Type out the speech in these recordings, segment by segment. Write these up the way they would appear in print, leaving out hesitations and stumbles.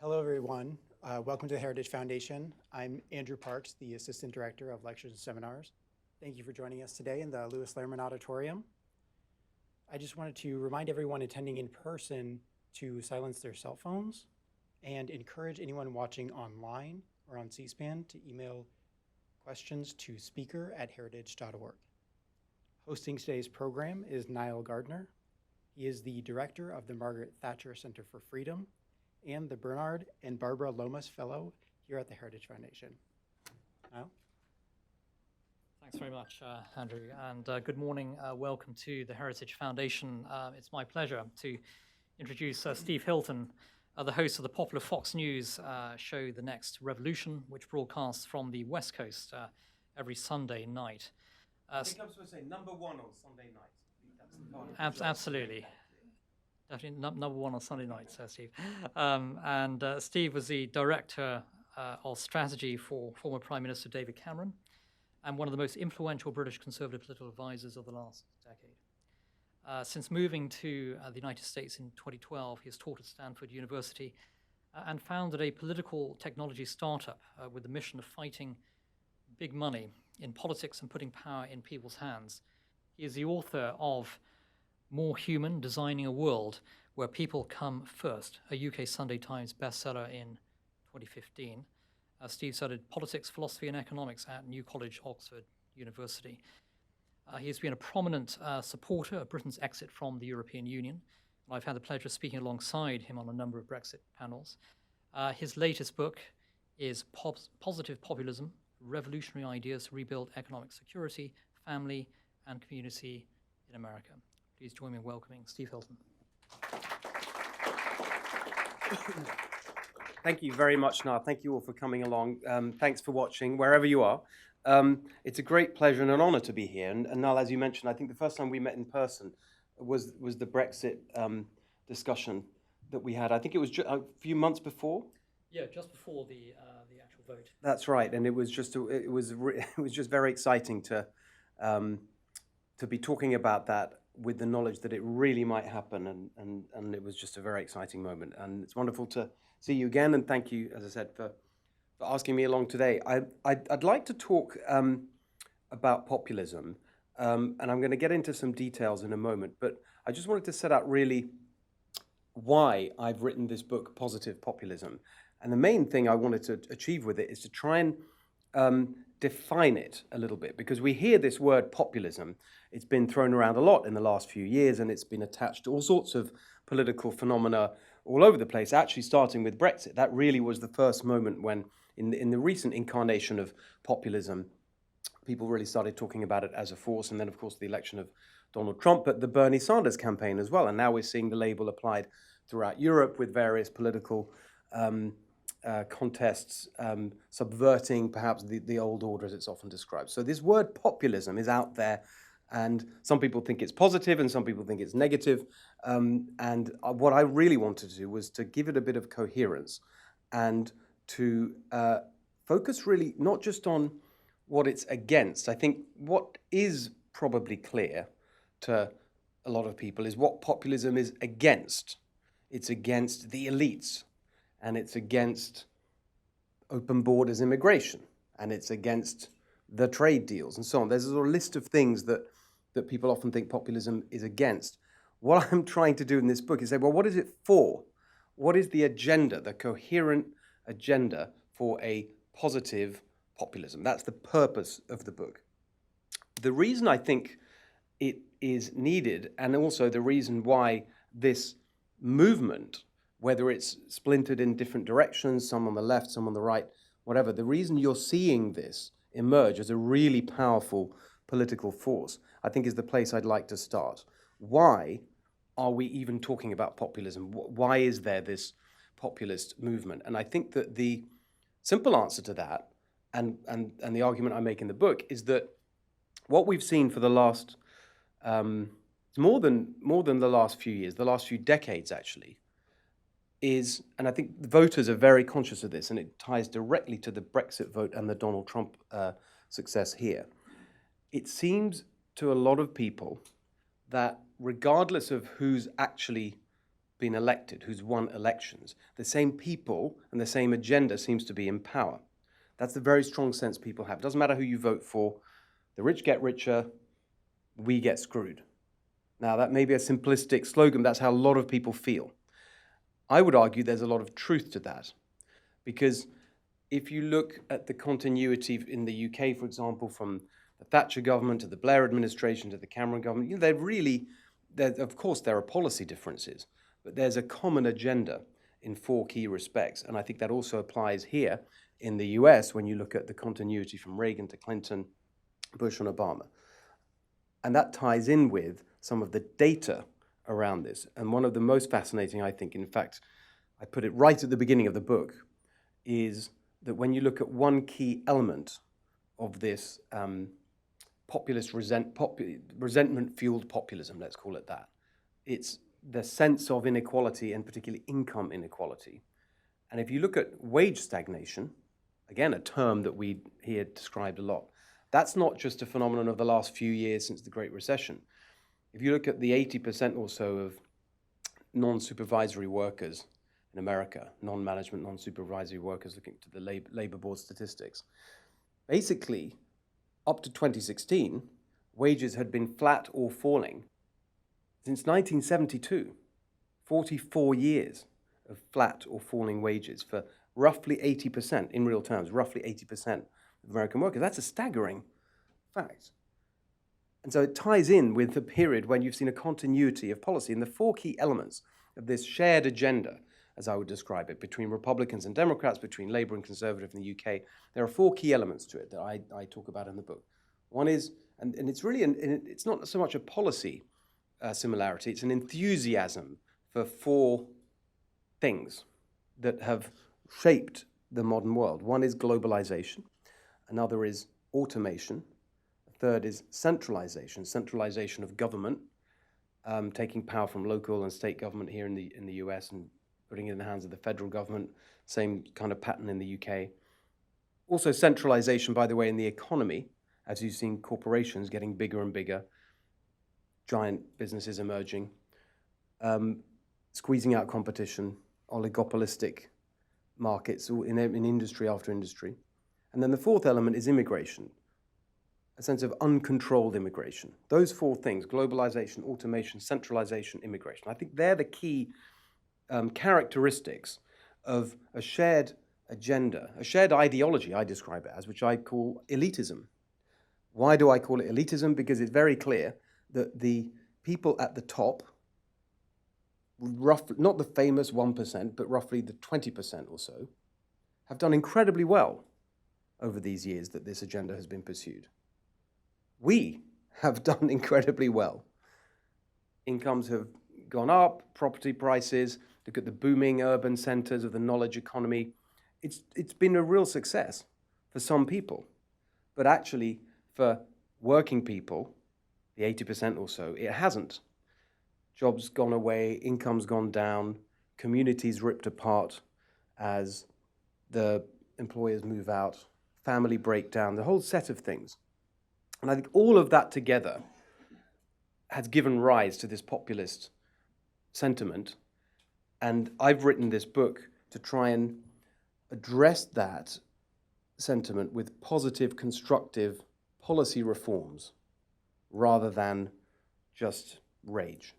Hello, everyone. Welcome to the Heritage Foundation. I'm Andrew Parks, the Assistant Director of Lectures and Seminars. Thank you for joining us today in the Lewis Lehrman Auditorium. I just wanted to remind everyone attending in person to silence their cell phones and encourage anyone watching online or on C-SPAN to email questions to speaker@heritage.org. Hosting today's program is Niall Gardner. He is the director of the Margaret Thatcher Center for Freedom and the Bernard and Barbara Lomas Fellow here at the Heritage Foundation. Niall? Thanks very much, Andrew, and good morning. Welcome to the Heritage Foundation. It's my pleasure to introduce Steve Hilton, the host of the popular Fox News show The Next Revolution, which broadcasts from the West Coast every Sunday night. I think I'm supposed to say number one on Sunday night. Absolutely. Definitely number one on Sunday nights, Steve. And Steve was the director of strategy for former Prime Minister David Cameron and one of the most influential British Conservative political advisors of the last decade. Since moving to the United States in 2012, he has taught at Stanford University and founded a political technology startup with the mission of fighting big money in politics and putting power in people's hands. He is the author of More Human, Designing a World Where People Come First, a UK Sunday Times bestseller in 2015. Steve studied politics, philosophy, and economics at New College, Oxford University. He has been a prominent supporter of Britain's exit from the European Union, and I've had the pleasure of speaking alongside him on a number of Brexit panels. His latest book is Positive Populism, Revolutionary Ideas to Rebuild Economic Security, Family, and Community in America. Please join me in welcoming Steve Hilton. Thank you very much, Niall. Thank you all for coming along. Thanks for watching, wherever you are. It's a great pleasure and an honor to be here. And Niall, as you mentioned, I think the first time we met in person was the Brexit discussion that we had. I think it was a few months before. Yeah, just before the actual vote. That's right, and it was just very exciting to be talking about that with the knowledge that it really might happen, and it was just a very exciting moment. And it's wonderful to see you again, and thank you, as I said, for asking me along today. I'd like to talk about populism, and I'm going to get into some details in a moment, but I just wanted to set out really why I've written this book, Positive Populism. And the main thing I wanted to achieve with it is to try and define it a little bit, because we hear this word populism. It's been thrown around a lot in the last few years, and it's been attached to all sorts of political phenomena all over the place, actually starting with Brexit. That really was the first moment when, in the recent incarnation of populism, people really started talking about it as a force. And then, of course, the election of Donald Trump, but the Bernie Sanders campaign as well. And now we're seeing the label applied throughout Europe with various political contests subverting perhaps the old order as it's often described. So this word populism is out there, and some people think it's positive and some people think it's negative. And what I really wanted to do was to give it a bit of coherence and to focus really not just on what it's against. I think what is probably clear to a lot of people is what populism is against. It's against the elites, and it's against open borders immigration, and it's against the trade deals and so on. There's a sort of list of things that people often think populism is against. What I'm trying to do in this book is say, well, what is it for? What is the agenda, the coherent agenda for a positive populism? That's the purpose of the book. The reason I think it is needed, and also the reason why this movement, whether it's splintered in different directions, some on the left, some on the right, whatever, the reason you're seeing this emerge as a really powerful political force, I think is the place I'd like to start. Why are we even talking about populism? Why is there this populist movement? And I think that the simple answer to that, and the argument I make in the book, is that what we've seen for the last, more than the last few years, the last few decades actually, is, and I think the voters are very conscious of this, and it ties directly to the Brexit vote and the Donald Trump success here. It seems to a lot of people that regardless of who's actually been elected, who's won elections. The same people and the same agenda seems to be in power. That's the very strong sense people have. It doesn't matter who you vote for. The rich get richer, we get screwed. Now, that may be a simplistic slogan. That's how a lot of people feel. I would argue there's a lot of truth to that, because if you look at the continuity in the UK, for example, from the Thatcher government to the Blair administration to the Cameron government, of course, there are policy differences, but there's a common agenda in 4 key respects. And I think that also applies here in the US when you look at the continuity from Reagan to Clinton, Bush and Obama. And that ties in with some of the data around this. And one of the most fascinating, I think, in fact, I put it right at the beginning of the book, is that when you look at one key element of this populist resentment-fueled populism, let's call it that, it's the sense of inequality and particularly income inequality. And if you look at wage stagnation, again, a term that we hear described a lot, that's not just a phenomenon of the last few years since the Great Recession. If you look at the 80% or so of non-supervisory workers in America, non-management, non-supervisory workers, looking to the labor board statistics, basically, up to 2016, wages had been flat or falling since 1972, 44 years of flat or falling wages for roughly 80%, in real terms, roughly 80% of American workers. That's a staggering fact. And so it ties in with the period when you've seen a continuity of policy. And the 4 key elements of this shared agenda, as I would describe it, between Republicans and Democrats, between Labour and Conservative in the UK, there are 4 key elements to it that I talk about in the book. One is, and it's really, it's not so much a policy similarity, it's an enthusiasm for 4 things that have shaped the modern world. One is globalization, another is automation, a third is centralization of government, taking power from local and state government here in the US and putting it in the hands of the federal government, same kind of pattern in the UK. Also centralization, by the way, in the economy, as you've seen corporations getting bigger and bigger, giant businesses emerging, squeezing out competition, oligopolistic markets in industry after industry. And then the 4th element is immigration, a sense of uncontrolled immigration. Those 4 things, globalization, automation, centralization, immigration, I think they're the key characteristics of a shared agenda, a shared ideology, I describe it as, which I call elitism. Why do I call it elitism? Because it's very clear that the people at the top, roughly, not the famous 1%, but roughly the 20% or so, have done incredibly well over these years that this agenda has been pursued. We have done incredibly well. Incomes have gone up, property prices, look at the booming urban centers of the knowledge economy. It's been a real success for some people, but actually for working people, the 80% or so, it hasn't. Jobs gone away, income's gone down, communities ripped apart as the employers move out, family breakdown, the whole set of things. And I think all of that together has given rise to this populist sentiment. And I've written this book to try and address that sentiment with positive, constructive policy reforms rather than just rage.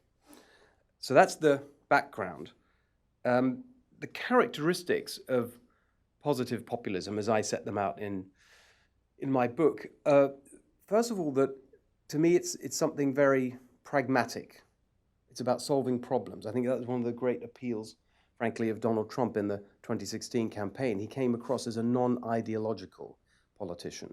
So that's the background. The characteristics of positive populism, as I set them out in my book, first of all, that to me it's something very pragmatic. It's about solving problems. I think that was one of the great appeals, frankly, of Donald Trump in the 2016 campaign. He came across as a non-ideological politician.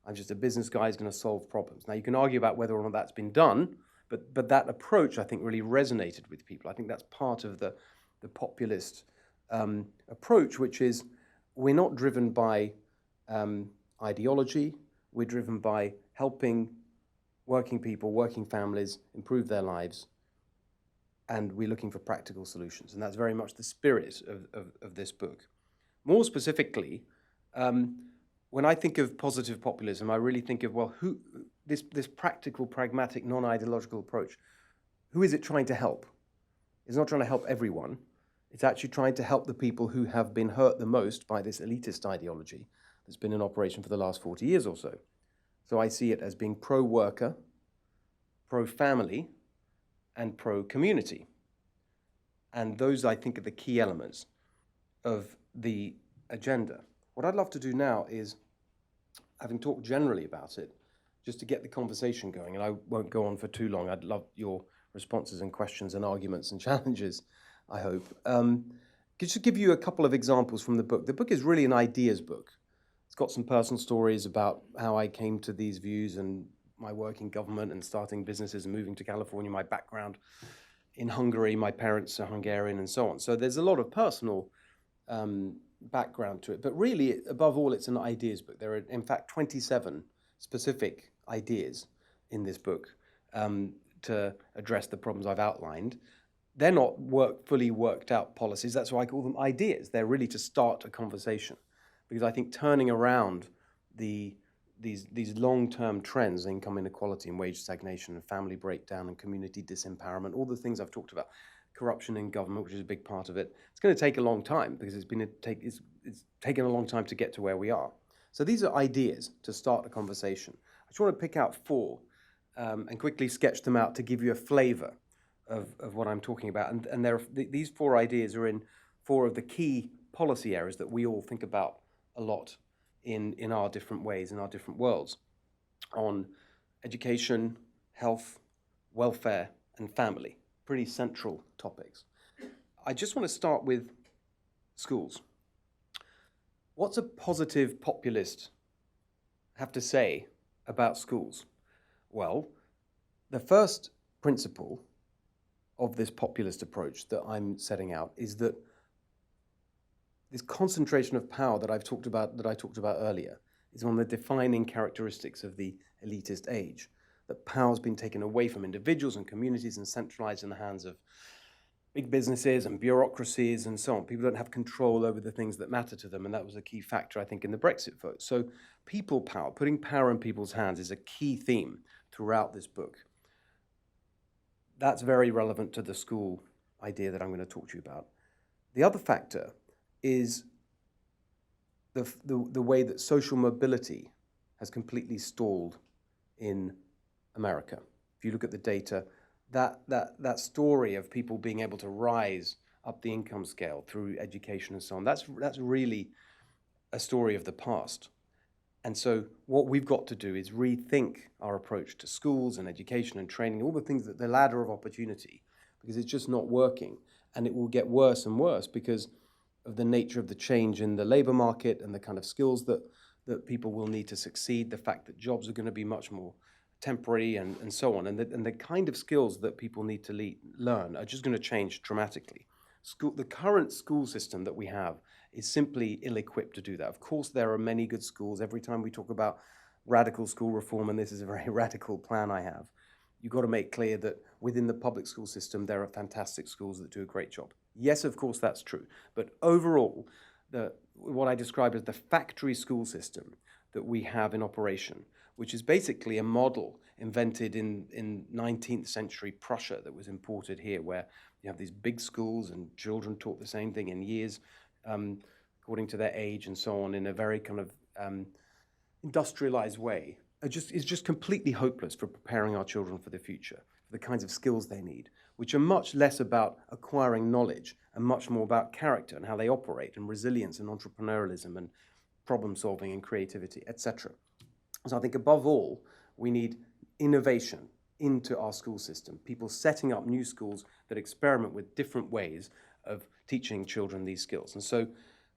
I'm just a business guy who's going to solve problems. Now, you can argue about whether or not that's been done, but that approach, I think, really resonated with people. I think that's part of the populist approach, which is we're not driven by ideology. We're driven by helping working people, working families improve their lives, and we're looking for practical solutions. And that's very much the spirit of this book. More specifically, when I think of positive populism, I really think of, well, this practical, pragmatic, non-ideological approach, who is it trying to help? It's not trying to help everyone. It's actually trying to help the people who have been hurt the most by this elitist ideology that's been in operation for the last 40 years or so. So I see it as being pro-worker, pro-family, and pro-community. And those, I think, are the key elements of the agenda. What I'd love to do now is, having talked generally about it, just to get the conversation going, and I won't go on for too long. I'd love your responses and questions and arguments and challenges, I hope. Just to give you a couple of examples from the book. The book is really an ideas book. It's got some personal stories about how I came to these views and my work in government and starting businesses and moving to California, my background in Hungary, my parents are Hungarian, and so on. So there's a lot of personal background to it. But really, above all, it's an ideas book. There are, in fact, 27 specific ideas in this book to address the problems I've outlined. They're not fully worked out policies. That's why I call them ideas. They're really to start a conversation. Because I think turning around these long-term trends, income inequality and wage stagnation and family breakdown and community disempowerment, all the things I've talked about, corruption in government, which is a big part of it, it's going to take a long time because it's taken a long time to get to where we are. So these are ideas to start a conversation. I just want to pick out four and quickly sketch them out to give you a flavor of what I'm talking about. And these four ideas are in four of the key policy areas that we all think about a lot in our different ways, in our different worlds, on education, health, welfare, and family. Pretty central topics. I just want to start with schools. What's a positive populist have to say about schools? Well, the first principle of this populist approach that I'm setting out is that this concentration of power that I talked about earlier is one of the defining characteristics of the elitist age. That power's been taken away from individuals and communities and centralized in the hands of big businesses and bureaucracies and so on. People don't have control over the things that matter to them, and that was a key factor, I think, in the Brexit vote. So people power, putting power in people's hands is a key theme throughout this book. That's very relevant to the school idea that I'm going to talk to you about. The other factor is the way that social mobility has completely stalled in America. If you look at the data, that story of people being able to rise up the income scale through education and so on, that's really a story of the past. And so what we've got to do is rethink our approach to schools and education and training, all the things that the ladder of opportunity, because it's just not working. And it will get worse and worse because of the nature of the change in the labor market and the kind of skills that people will need to succeed, the fact that jobs are going to be much more temporary and so on. And the kind of skills that people need to learn are just going to change dramatically. The current school system that we have is simply ill-equipped to do that. Of course, there are many good schools. Every time we talk about radical school reform, and this is a very radical plan I have, you've got to make clear that within the public school system, there are fantastic schools that do a great job. Yes, of course, that's true. But overall, what I describe as the factory school system that we have in operation, which is basically a model invented in 19th century Prussia that was imported here, where you have these big schools and children taught the same thing in years, according to their age and so on, in a very kind of industrialized way. Is just completely hopeless for preparing our children for the future, for the kinds of skills they need, which are much less about acquiring knowledge and much more about character and how they operate and resilience and entrepreneurialism and problem solving and creativity, etc. So I think above all, we need innovation into our school system, people setting up new schools that experiment with different ways of teaching children these skills. And so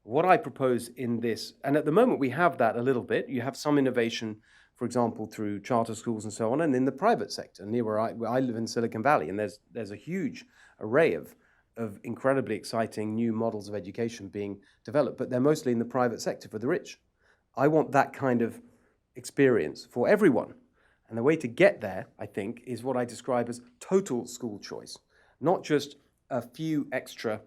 what I propose in this, and at the moment we have that a little bit, you have some innovation, for example, through charter schools and so on, and in the private sector, near where I live in Silicon Valley, and there's a huge array of incredibly exciting new models of education being developed, but they're mostly in the private sector for the rich. I want that kind of experience for everyone. And the way to get there, I think, is what I describe as total school choice, not just a few extra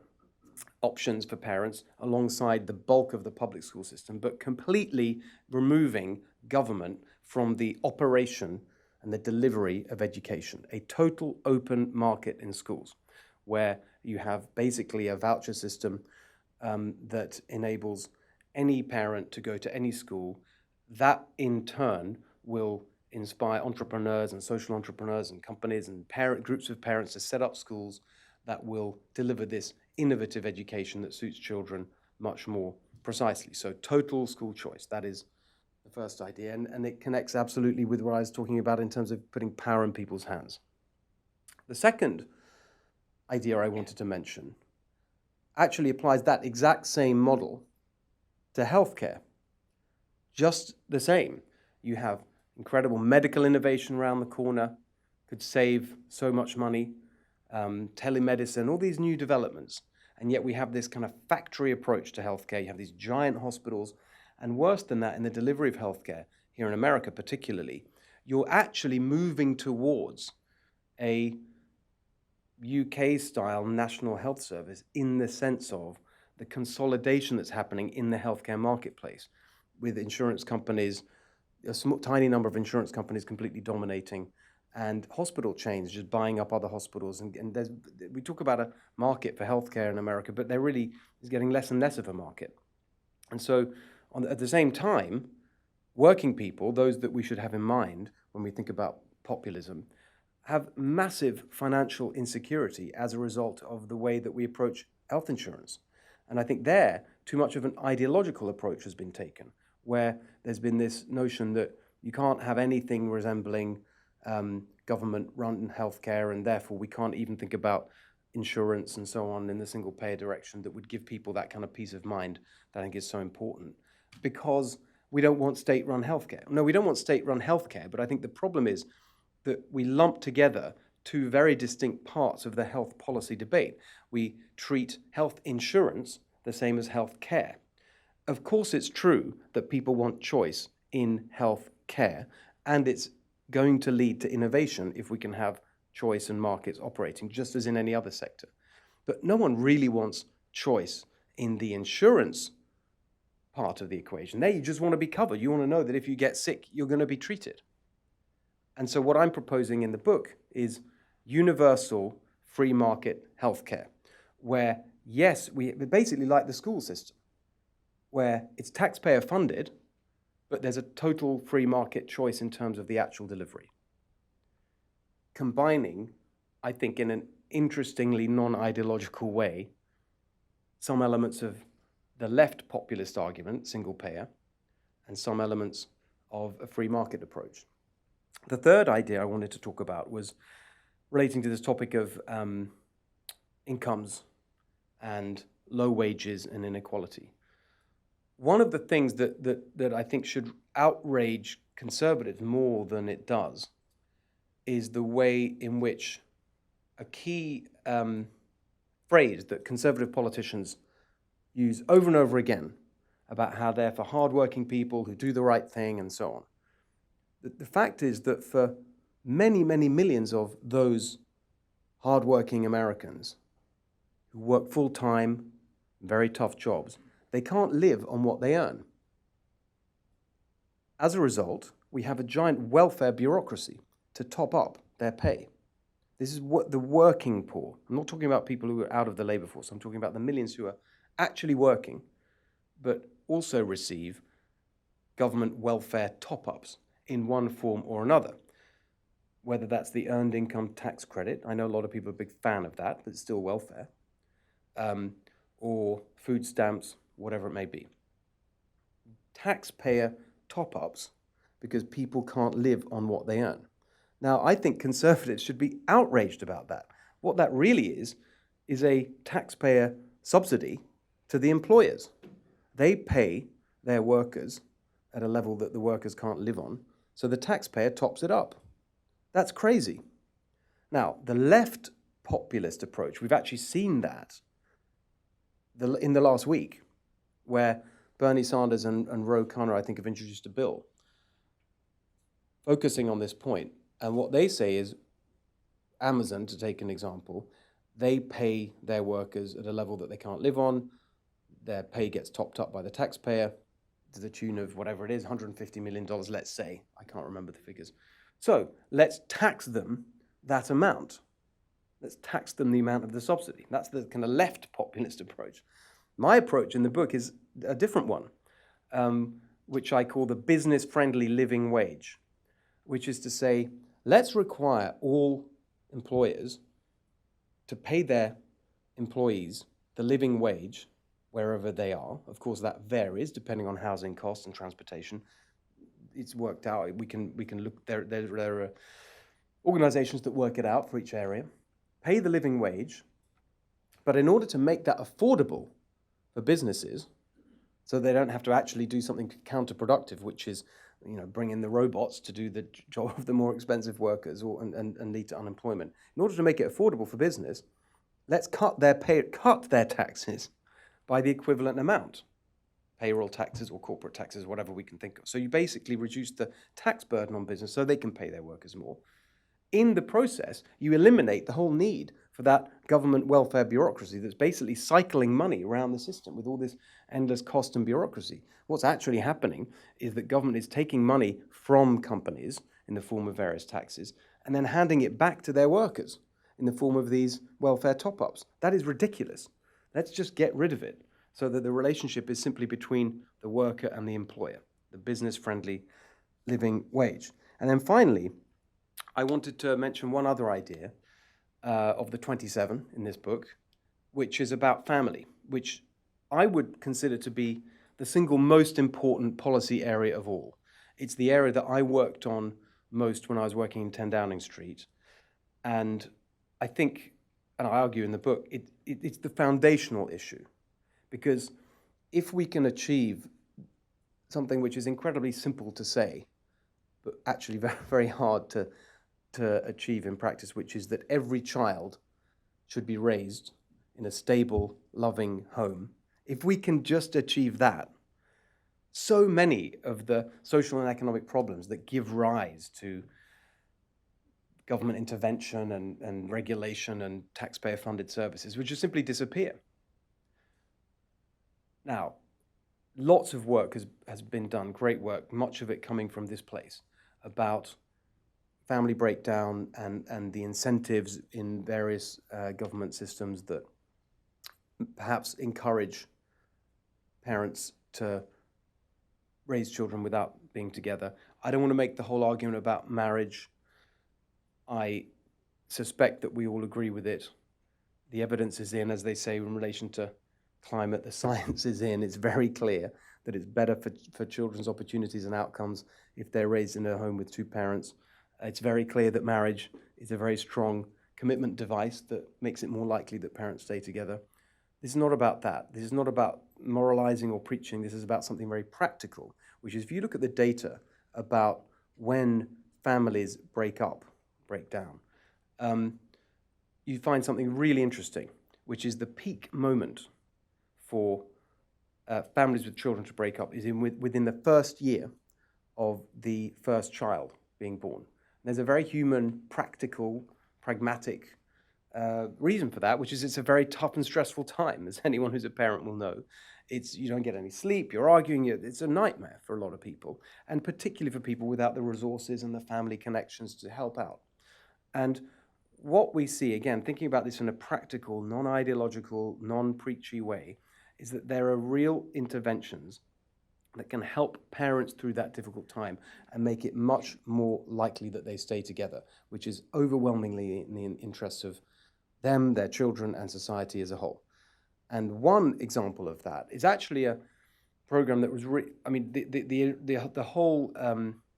options for parents alongside the bulk of the public school system, but completely removing government from the operation and the delivery of education, a total open market in schools where You have basically a voucher system that enables any parent to go to any school. That in turn will inspire entrepreneurs and social entrepreneurs and companies and groups of parents to set up schools that will deliver this innovative education that suits children much more precisely. So total school choice, that is the first idea. And it connects absolutely with what I was talking about in terms of putting power in people's hands. The second idea I wanted to mention actually applies that exact same model to healthcare. Just the same. You have incredible medical innovation around the corner, could save so much money, telemedicine, all these new developments. And yet we have this kind of factory approach to healthcare. You have these giant hospitals. And worse than that, in the delivery of healthcare, here in America particularly, you're actually moving towards a UK-style national health service in the sense of the consolidation that's happening in the healthcare marketplace, with insurance companies, a tiny number of insurance companies completely dominating, and hospital chains just buying up other hospitals. And we talk about a market for healthcare in America, but there really is getting less and less of a market. And so at the same time, working people, those that we should have in mind when we think about populism, have massive financial insecurity as a result of the way that we approach health insurance. And I think there, too much of an ideological approach has been taken, where there's been this notion that you can't have anything resembling government-run healthcare, and therefore we can't even think about insurance and so on in the single-payer direction that would give people that kind of peace of mind that I think is so important, because we don't want state-run healthcare. No, we don't want state-run healthcare, but I think the problem is that we lump together two very distinct parts of the health policy debate. We treat health insurance the same as health care. Of course, it's true that people want choice in health care, and it's going to lead to innovation if we can have choice and markets operating, just as in any other sector. But no one really wants choice in the insurance part of the equation. There, you just want to be covered. You want to know that if you get sick, you're going to be treated. And so what I'm proposing in the book is universal free market healthcare, where, yes, we basically like the school system, where it's taxpayer funded, but there's a total free market choice in terms of the actual delivery. Combining, I think, in an interestingly non-ideological way, some elements of the left populist argument, single payer, and some elements of a free market approach. The third idea I wanted to talk about was relating to this topic of incomes and low wages and inequality. One of the things that I think should outrage conservatives more than it does is the way in which a key phrase that conservative politicians use over and over again about how they're for hardworking people who do the right thing and so on. The fact is that for many, many millions of those hardworking Americans who work full-time, very tough jobs, they can't live on what they earn. As a result, we have a giant welfare bureaucracy to top up their pay. This is what the working poor. I'm not talking about people who are out of the labor force. I'm talking about the millions who are actually working, but also receive government welfare top-ups in one form or another, whether that's the earned income tax credit. I know a lot of people are a big fan of that, but it's still welfare, or food stamps, whatever it may be. Taxpayer top-ups because people can't live on what they earn. Now, I think conservatives should be outraged about that. What that really is a taxpayer subsidy to the employers. They pay their workers at a level that the workers can't live on, so the taxpayer tops it up. That's crazy. Now, the left populist approach, we've actually seen that in the last week, where Bernie Sanders and Ro Khanna, I think, have introduced a bill focusing on this point. And what they say is, Amazon, to take an example, they pay their workers at a level that they can't live on. Their pay gets topped up by the taxpayer to the tune of whatever it is, $150 million, let's say. I can't remember the figures. So let's tax them that amount. let's tax them the amount of the subsidy. That's the kind of left populist approach. My approach in the book is a different one, which I call the business-friendly living wage, which is to say, let's require all employers to pay their employees the living wage wherever they are. Of course, that varies depending on housing costs and transportation. It's worked out. We can look there. There are organizations that work it out for each area. Pay the living wage, but in order to make that affordable for businesses, so they don't have to actually do something counterproductive, which is, bring in the robots to do the job of the more expensive workers and lead to unemployment. In order to make it affordable for business, let's cut their taxes by the equivalent amount. Payroll taxes or corporate taxes, whatever we can think of. So you basically reduce the tax burden on business so they can pay their workers more. In the process, you eliminate the whole need for that government welfare bureaucracy that's basically cycling money around the system with all this endless cost and bureaucracy. What's actually happening is that government is taking money from companies in the form of various taxes and then handing it back to their workers in the form of these welfare top-ups. That is ridiculous. Let's just get rid of it so that the relationship is simply between the worker and the employer, the business-friendly living wage. And then finally, I wanted to mention one other idea of the 27 in this book, which is about family, which I would consider to be the single most important policy area of all. It's the area that I worked on most when I was working in 10 Downing Street. And I think, and I argue in the book, it's the foundational issue. Because if we can achieve something which is incredibly simple to say, but actually very, very hard to achieve in practice, which is that every child should be raised in a stable, loving home. If we can just achieve that, so many of the social and economic problems that give rise to government intervention and regulation and taxpayer-funded services would just simply disappear. Now, lots of work has been done, great work, much of it coming from this place, about family breakdown and the incentives in various government systems that perhaps encourage parents to raise children without being together. I don't want to make the whole argument about marriage. I suspect that we all agree with it. The evidence is in, as they say, in relation to climate, the science is in. It's very clear that it's better for children's opportunities and outcomes if they're raised in a home with two parents. It's very clear that marriage is a very strong commitment device that makes it more likely that parents stay together. This is not about that. This is not about moralizing or preaching. This is about something very practical, which is if you look at the data about when families break down, you find something really interesting, which is the peak moment for families with children to break up is within the first year of the first child being born. There's a very human, practical, pragmatic reason for that, which is it's a very tough and stressful time, as anyone who's a parent will know. You don't get any sleep, you're arguing, it's a nightmare for a lot of people, and particularly for people without the resources and the family connections to help out. And what we see, again, thinking about this in a practical, non-ideological, non-preachy way, is that there are real interventions that can help parents through that difficult time and make it much more likely that they stay together, which is overwhelmingly in the interests of them, their children, and society as a whole. And one example of that is actually a program that was, the whole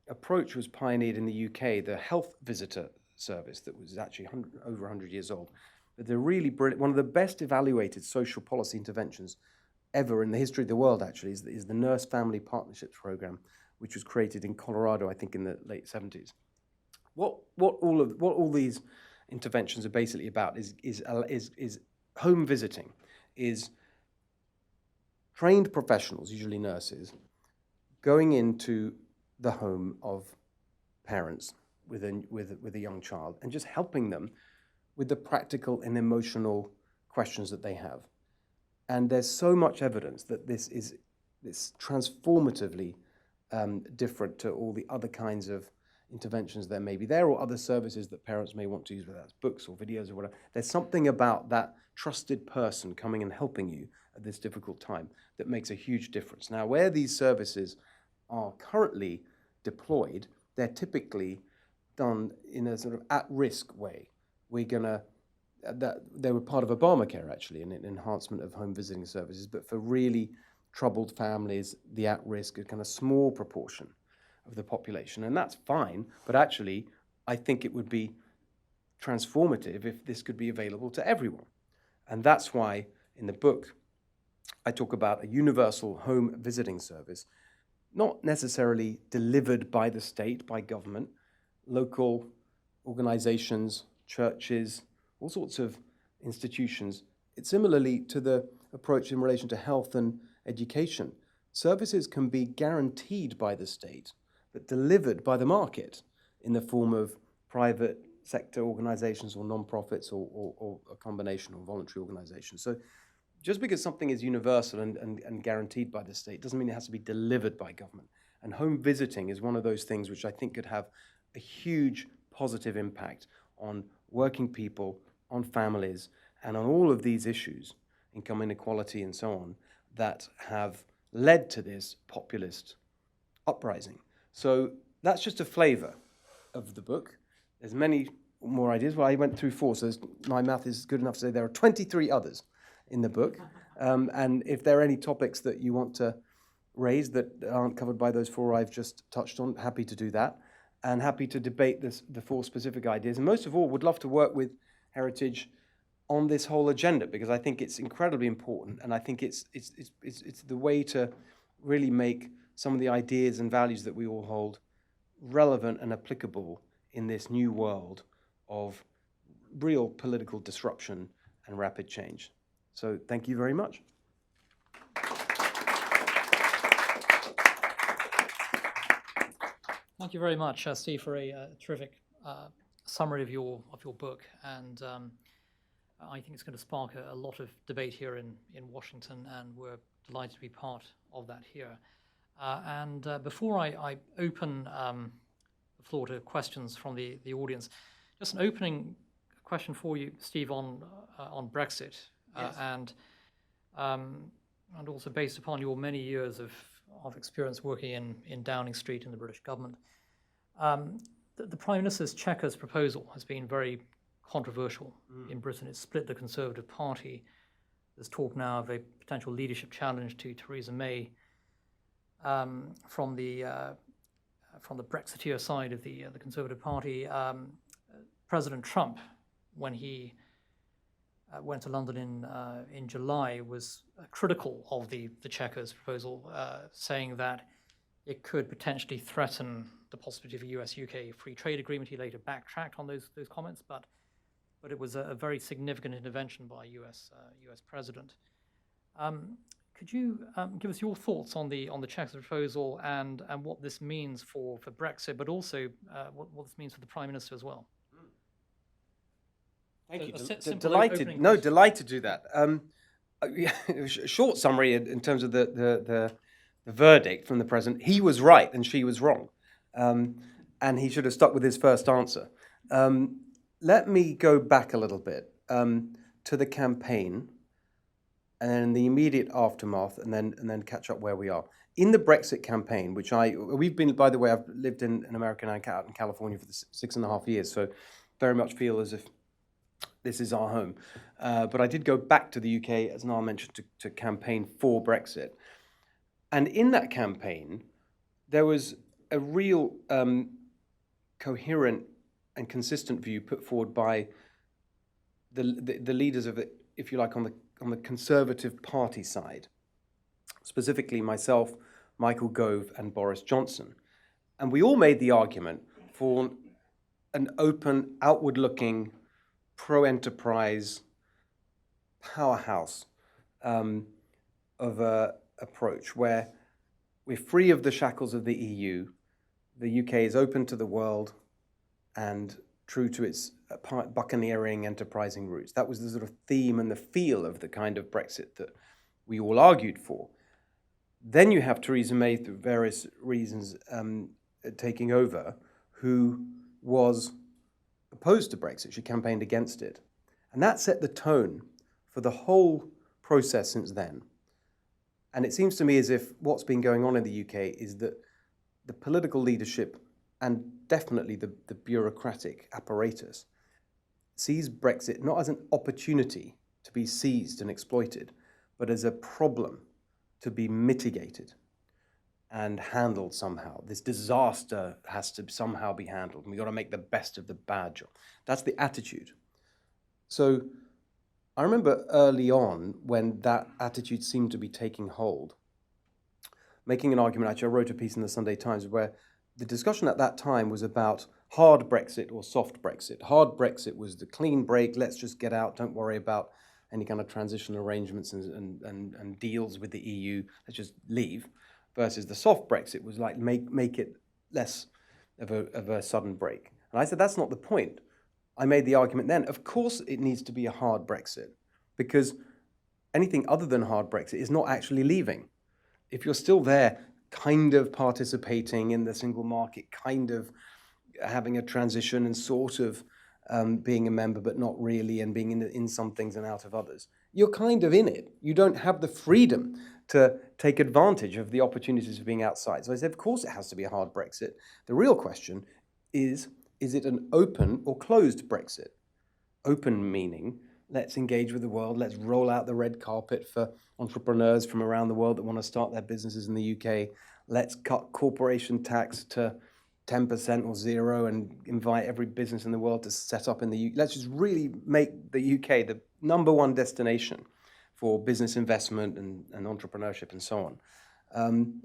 approach was pioneered in the UK, the health visitor service that was actually over 100 years old. But they're really brilliant. One of the best evaluated social policy interventions ever in the history of the world, actually, is the Nurse Family Partnerships Program, which was created in Colorado, I think, in the late 70s. What all these interventions are basically about is home visiting, is trained professionals, usually nurses, going into the home of parents with a young child and just helping them with the practical and emotional questions that they have. And there's so much evidence that this is transformatively different to all the other kinds of interventions there may be there, or other services that parents may want to use, whether that's books or videos or whatever. There's something about that trusted person coming and helping you at this difficult time that makes a huge difference. Now, where these services are currently deployed, they're typically done in a sort of at-risk way. They were part of Obamacare, actually, an enhancement of home visiting services, but for really troubled families, the at-risk, a kind of small proportion of the population. And that's fine, but actually, I think it would be transformative if this could be available to everyone. And that's why in the book, I talk about a universal home visiting service, not necessarily delivered by the state, by government, local organizations, churches, all sorts of institutions. It's similarly to the approach in relation to health and education. Services can be guaranteed by the state, but delivered by the market in the form of private sector organizations or non-profits or a combination of voluntary organizations. So just because something is universal and guaranteed by the state doesn't mean it has to be delivered by government. And home visiting is one of those things which I think could have a huge positive impact on working people, on families, and on all of these issues, income inequality and so on, that have led to this populist uprising. So that's just a flavor of the book. There's many more ideas. Well, I went through 4, so my math is good enough to say there are 23 others in the book. And if there are any topics that you want to raise that aren't covered by those 4 I've just touched on, happy to do that, and happy to debate the 4 specific ideas. And most of all, would love to work with Heritage on this whole agenda, because I think it's incredibly important, and I think it's the way to really make some of the ideas and values that we all hold relevant and applicable in this new world of real political disruption and rapid change. So thank you very much. Thank you very much, Steve, for a terrific summary of your book, and I think it's going to spark a lot of debate here in Washington, and we're delighted to be part of that here. And before I open the floor to questions from the audience, just an opening question for you, Steve, on Brexit, Yes. and also based upon your many years of experience working in Downing Street in the British government. The Prime Minister's Chequers proposal has been very controversial in Britain. It's split the Conservative Party. There's talk now of a potential leadership challenge to Theresa May from the Brexiteer side of the Conservative Party. President Trump, when he went to London in July, was critical of the Chequers proposal, saying that it could potentially threaten the possibility of a US-UK free trade agreement. He later backtracked on those comments, but it was a very significant intervention by US president. Could you give us your thoughts on the Chequers proposal and what this means for Brexit, but also what this means for the Prime Minister as well? Thank So you. Delighted to do that. Short summary in terms of the verdict from the president. He was right and she was wrong, and he should have stuck with his first answer. Let me go back a little bit to the campaign, and then the immediate aftermath, and then catch up where we are. In the Brexit campaign, which we've been, by the way, I've lived in America and out in California for 6.5 years, so very much feel as if this is our home. But I did go back to the UK, as Niall mentioned, to campaign for Brexit. And in that campaign, there was a real coherent and consistent view put forward by the leaders of it, if you like, on the Conservative Party side, specifically myself, Michael Gove, and Boris Johnson. And we all made the argument for an open, outward-looking, pro-enterprise powerhouse of an approach where we're free of the shackles of the EU, the UK is open to the world and true to its buccaneering, enterprising roots. That was the sort of theme and the feel of the kind of Brexit that we all argued for. Then you have Theresa May, through various reasons, taking over, who was opposed to Brexit. She campaigned against it. And that set the tone for the whole process since then. And it seems to me as if what's been going on in the UK is that the political leadership and definitely the bureaucratic apparatus sees Brexit not as an opportunity to be seized and exploited, but as a problem to be mitigated and handled somehow. This disaster has to somehow be handled, and we've got to make the best of the bad job. That's the attitude. So I remember early on when that attitude seemed to be taking hold, making an argument. Actually, I wrote a piece in the Sunday Times where the discussion at that time was about hard Brexit or soft Brexit. Hard Brexit was the clean break, let's just get out, don't worry about any kind of transitional arrangements and deals with the EU, let's just leave. Versus the soft Brexit was like make it less of a sudden break. And I said, that's not the point. I made the argument then, of course it needs to be a hard Brexit, because anything other than hard Brexit is not actually leaving. If you're still there, kind of participating in the single market, kind of having a transition and sort of being a member, but not really, and being in some things and out of others, you're kind of in it. You don't have the freedom to take advantage of the opportunities of being outside. So I said, of course it has to be a hard Brexit. The real question is it an open or closed Brexit? Open meaning, let's engage with the world, let's roll out the red carpet for entrepreneurs from around the world that want to start their businesses in the UK. Let's cut corporation tax to 10% or zero and invite every business in the world to set up in the UK. Let's just really make the UK the #1 destination for business investment and entrepreneurship and so on.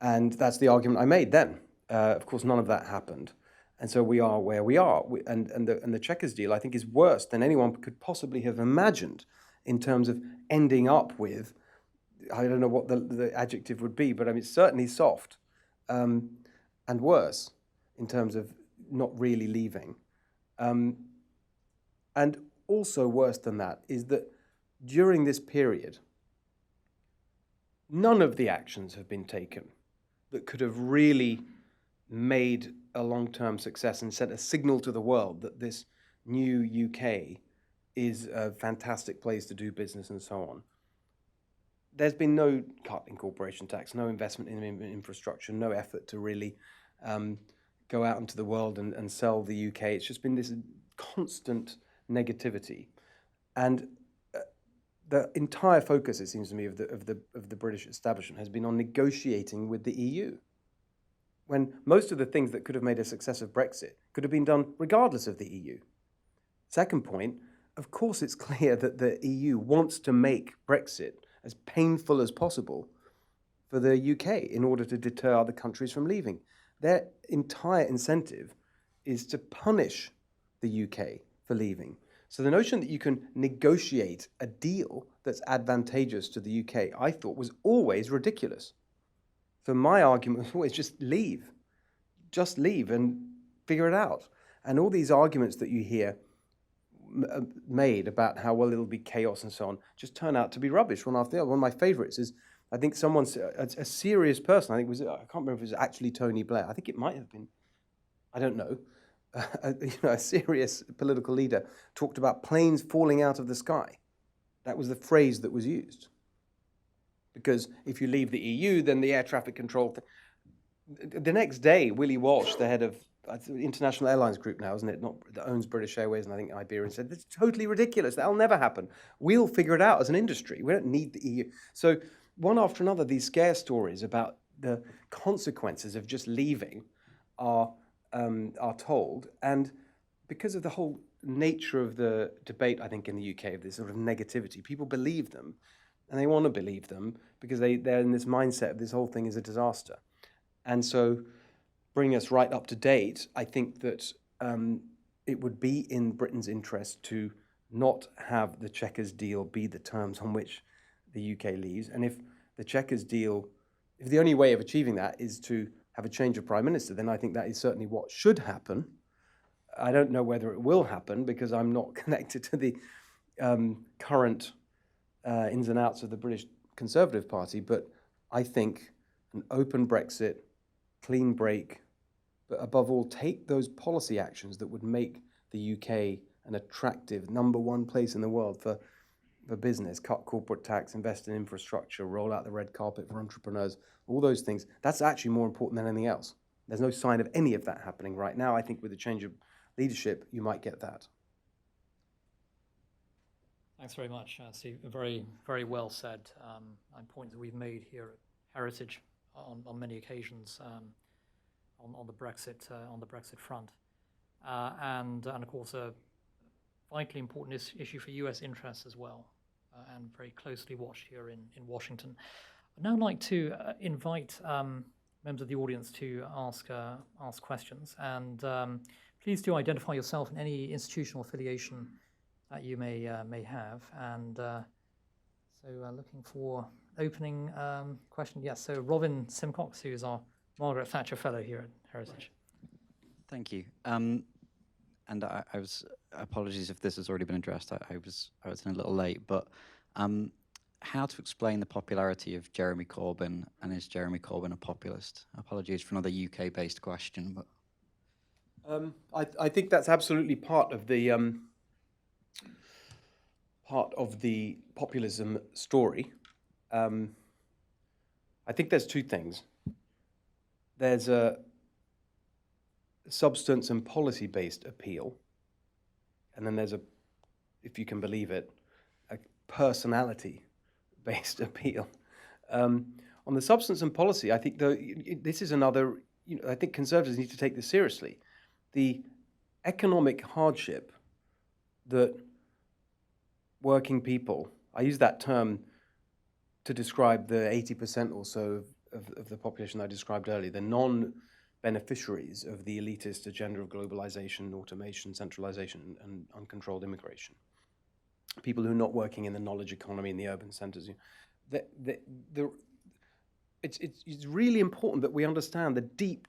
And that's the argument I made then. Of course, none of that happened. And so we are where we are. And the Chequers deal, I think, is worse than anyone could possibly have imagined in terms of ending up with, I don't know what the adjective would be, but I mean, it's certainly soft and worse in terms of not really leaving. And also worse than that is that during this period, none of the actions have been taken that could have really made a long-term success and sent a signal to the world that this new UK is a fantastic place to do business and so on. There's been no cut in corporation tax, no investment in infrastructure, no effort to really go out into the world and sell the UK. It's just been this constant negativity. And the entire focus, it seems to me, of the British establishment has been on negotiating with the EU, when most of the things that could have made a success of Brexit could have been done regardless of the EU. Second point, of course it's clear that the EU wants to make Brexit as painful as possible for the UK in order to deter other countries from leaving. Their entire incentive is to punish the UK for leaving. So the notion that you can negotiate a deal that's advantageous to the UK, I thought, was always ridiculous. So my argument was always just leave and figure it out. And all these arguments that you hear made about how, well, it'll be chaos and so on, just turn out to be rubbish one after the other. One of my favorites is, I think someone's, a serious person, I think I can't remember if it was actually Tony Blair, I think it might have been, I don't know, a serious political leader talked about planes falling out of the sky. That was the phrase that was used. Because if you leave the EU, then the air traffic control... The next day, Willie Walsh, the head of International Airlines Group now, isn't it, that owns British Airways and I think Iberia, said, it's totally ridiculous. That'll never happen. We'll figure it out as an industry. We don't need the EU. So one after another, these scare stories about the consequences of just leaving are told. And because of the whole nature of the debate, I think, in the UK, of this sort of negativity, people believe them. And they want to believe them because they're in this mindset of this whole thing is a disaster. And so bring us right up to date, I think that it would be in Britain's interest to not have the Chequers deal be the terms on which the UK leaves. And if the Chequers deal, if the only way of achieving that is to have a change of Prime Minister, then I think that is certainly what should happen. I don't know whether it will happen because I'm not connected to the current ins and outs of the British Conservative Party, but I think an open Brexit, clean break but above all, take those policy actions that would make the UK an attractive #1 place in the world for business, cut corporate tax, invest in infrastructure, roll out the red carpet for entrepreneurs, all those things. That's actually more important than anything else. There's no sign of any of that happening right now. I think with the change of leadership, you might get that. Thanks very much, Steve. Very, very well said. And points that we've made here at Heritage on many occasions on the Brexit front, and of course a vitally important issue for U.S. interests as well, and very closely watched here in Washington. I'd now like to invite members of the audience to ask questions, and please do identify yourself and any institutional affiliation that you may have. And so looking for opening question. Yes, so Robin Simcox, who is our Margaret Thatcher Fellow here at Heritage. Thank you. And I was, apologies if this has already been addressed. I was in a little late, but how to explain the popularity of Jeremy Corbyn, and is Jeremy Corbyn a populist? Apologies for another UK-based question, but I think that's absolutely part of the populism story. I think there's two things. There's a substance and policy-based appeal, and then there's if you can believe it, a personality-based appeal. On the substance and policy, I think this is another. I think conservatives need to take this seriously. The economic hardship that working people, I use that term to describe the 80% or so of the population I described earlier, the non-beneficiaries of the elitist agenda of globalization, automation, centralization, and uncontrolled immigration. People who are not working in the knowledge economy in the urban centers. It's really important that we understand the deep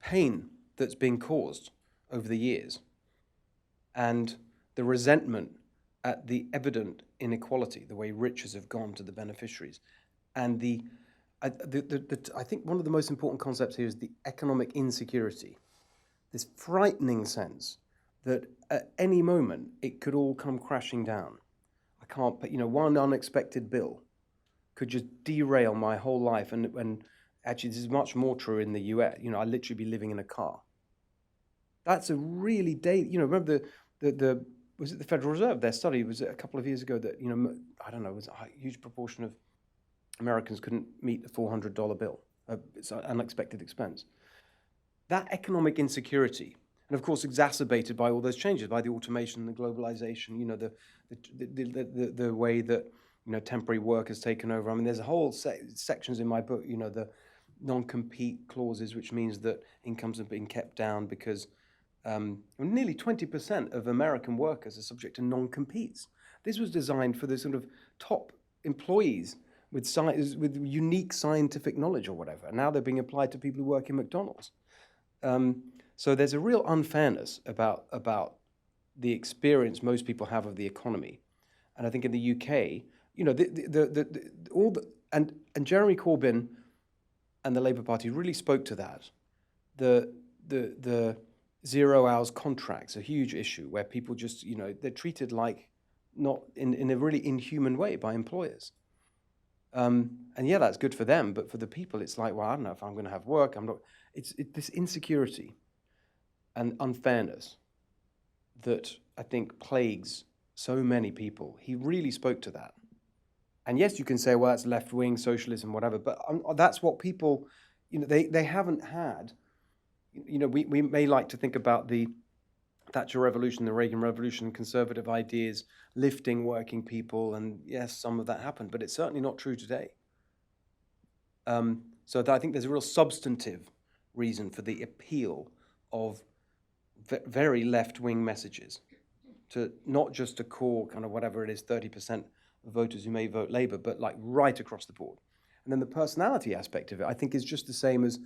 pain that's been caused over the years, and the resentment at the evident inequality, the way riches have gone to the beneficiaries. And I think one of the most important concepts here is the economic insecurity, this frightening sense that at any moment it could all come crashing down. One unexpected bill could just derail my whole life. And actually, this is much more true in the US. I literally be living in a car. That's a really remember was it the Federal Reserve? Their study was a couple of years ago that, I don't know, it was a huge proportion of Americans couldn't meet a $400 bill. It's an unexpected expense. That economic insecurity, and of course exacerbated by all those changes, by the automation, the globalization, the way that, temporary work has taken over. I mean, there's a whole sections in my book, the non-compete clauses, which means that incomes have been kept down because nearly 20% of American workers are subject to non-competes. This was designed for the sort of top employees with unique scientific knowledge or whatever. Now they're being applied to people who work in McDonald's. So there's a real unfairness about the experience most people have of the economy. And I think in the UK, and Jeremy Corbyn and the Labour Party really spoke to that. The 0 hours contracts, a huge issue where people just, they're treated like not in a really inhuman way by employers. And yeah, that's good for them, but for the people, it's like, well, I don't know if I'm going to have work. It's this insecurity and unfairness that I think plagues so many people. He really spoke to that. And yes, you can say, well, that's left-wing socialism, whatever, but that's what people, they haven't had. We may like to think about the Thatcher Revolution, the Reagan Revolution, conservative ideas, lifting working people, and yes, some of that happened, but it's certainly not true today. So I think there's a real substantive reason for the appeal of very left-wing messages, to not just a core kind of whatever it is, 30% of voters who may vote Labour, but like right across the board. And then the personality aspect of it, I think, is just the same as,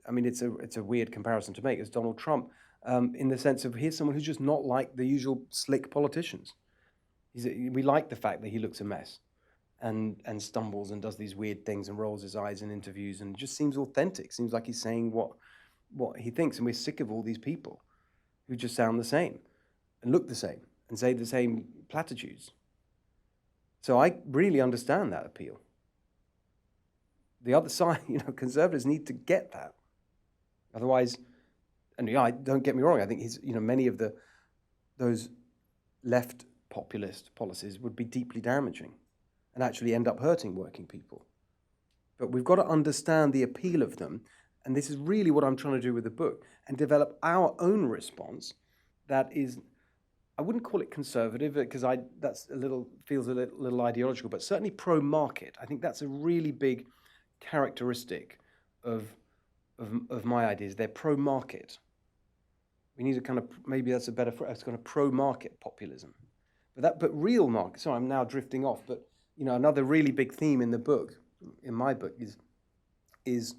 it's a weird comparison to make, as Donald Trump, in the sense of here's someone who's just not like the usual slick politicians. We like the fact that he looks a mess, and stumbles and does these weird things and rolls his eyes in interviews and just seems authentic. Seems like he's saying what he thinks, and we're sick of all these people who just sound the same and look the same and say the same platitudes. So I really understand that appeal. The other side, conservatives need to get that. Otherwise, and don't get me wrong, I think many of those left populist policies would be deeply damaging and actually end up hurting working people. But we've got to understand the appeal of them, and this is really what I'm trying to do with the book, and develop our own response that is, I wouldn't call it conservative because feels a little ideological, but certainly pro-market. I think that's a really big characteristic of my ideas. They're pro-market. We need maybe that's a better phrase, kind of pro-market populism. But real market, sorry, I'm now drifting off, but another really big theme in my book is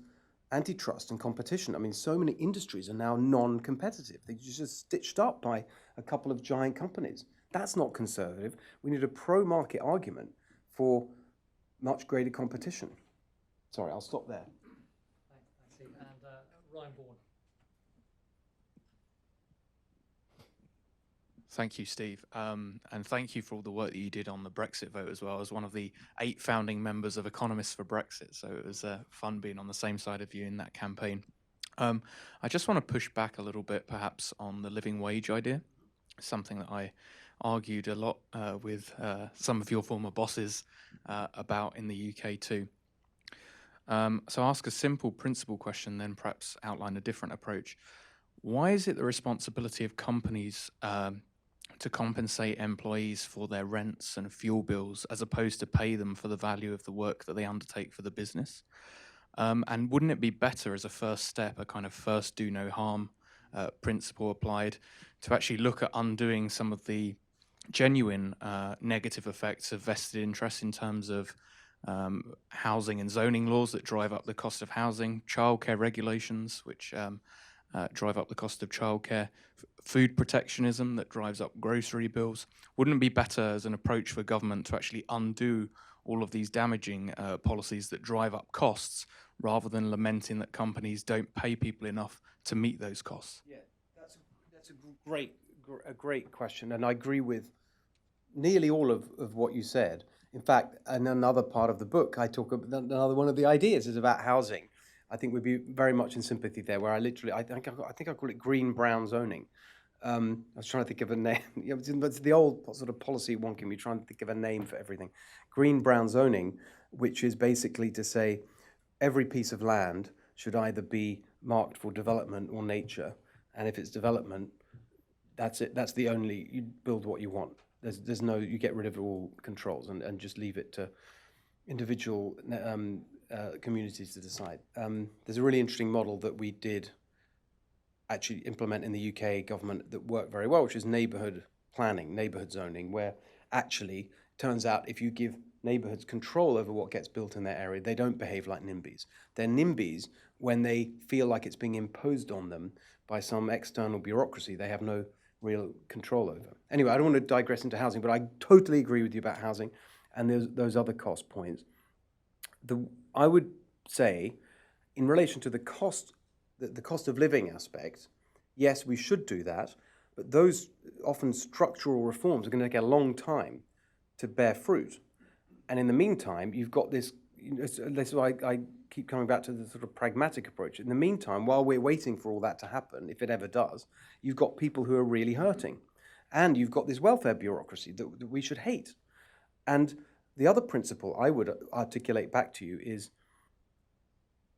antitrust and competition. I mean, so many industries are now non-competitive. They're just stitched up by a couple of giant companies. That's not conservative. We need a pro-market argument for much greater competition. Sorry, I'll stop there. Thanks, Steve. And Ryan Bourne. Thank you, Steve. And thank you for all the work that you did on the Brexit vote as well. I was one of the 8 founding members of Economists for Brexit, so it was fun being on the same side of you in that campaign. I just want to push back a little bit, perhaps, on the living wage idea, something that I argued a lot with some of your former bosses about in the UK too. So I'll ask a simple principle question, then perhaps outline a different approach. Why is it the responsibility of companies to compensate employees for their rents and fuel bills as opposed to pay them for the value of the work that they undertake for the business? And wouldn't it be better as a first step, a kind of first do no harm principle applied, to actually look at undoing some of the genuine negative effects of vested interests in terms of housing and zoning laws that drive up the cost of housing, childcare regulations which drive up the cost of childcare, food protectionism that drives up grocery bills? Wouldn't it be better as an approach for government to actually undo all of these damaging policies that drive up costs, rather than lamenting that companies don't pay people enough to meet those costs? Yeah, that's a great question, and I agree with nearly all of what you said. In fact, in another part of the book, I talk about another one of the ideas is about housing. I think we'd be very much in sympathy there, where I think I call it green-brown zoning. I was trying to think of a name. It's the old sort of policy wonking. We're trying to think of a name for everything. Green-brown zoning, which is basically to say every piece of land should either be marked for development or nature, and if it's development, that's it. That's the only, you build what you want. There's no, you get rid of all controls and just leave it to individual communities to decide. There's a really interesting model that we did actually implement in the UK government that worked very well, which is neighbourhood planning, neighbourhood zoning, where actually turns out if you give neighbourhoods control over what gets built in their area, they don't behave like NIMBYs. They're NIMBYs when they feel like it's being imposed on them by some external bureaucracy they have no real control over. Anyway, I don't want to digress into housing, but I totally agree with you about housing and those other cost points. I would say, in relation to the cost of living aspect, yes, we should do that, but those often structural reforms are going to take a long time to bear fruit. And in the meantime, you've got this is why I keep coming back to the sort of pragmatic approach. In the meantime, while we're waiting for all that to happen, if it ever does, you've got people who are really hurting. And you've got this welfare bureaucracy that we should hate. And the other principle I would articulate back to you is,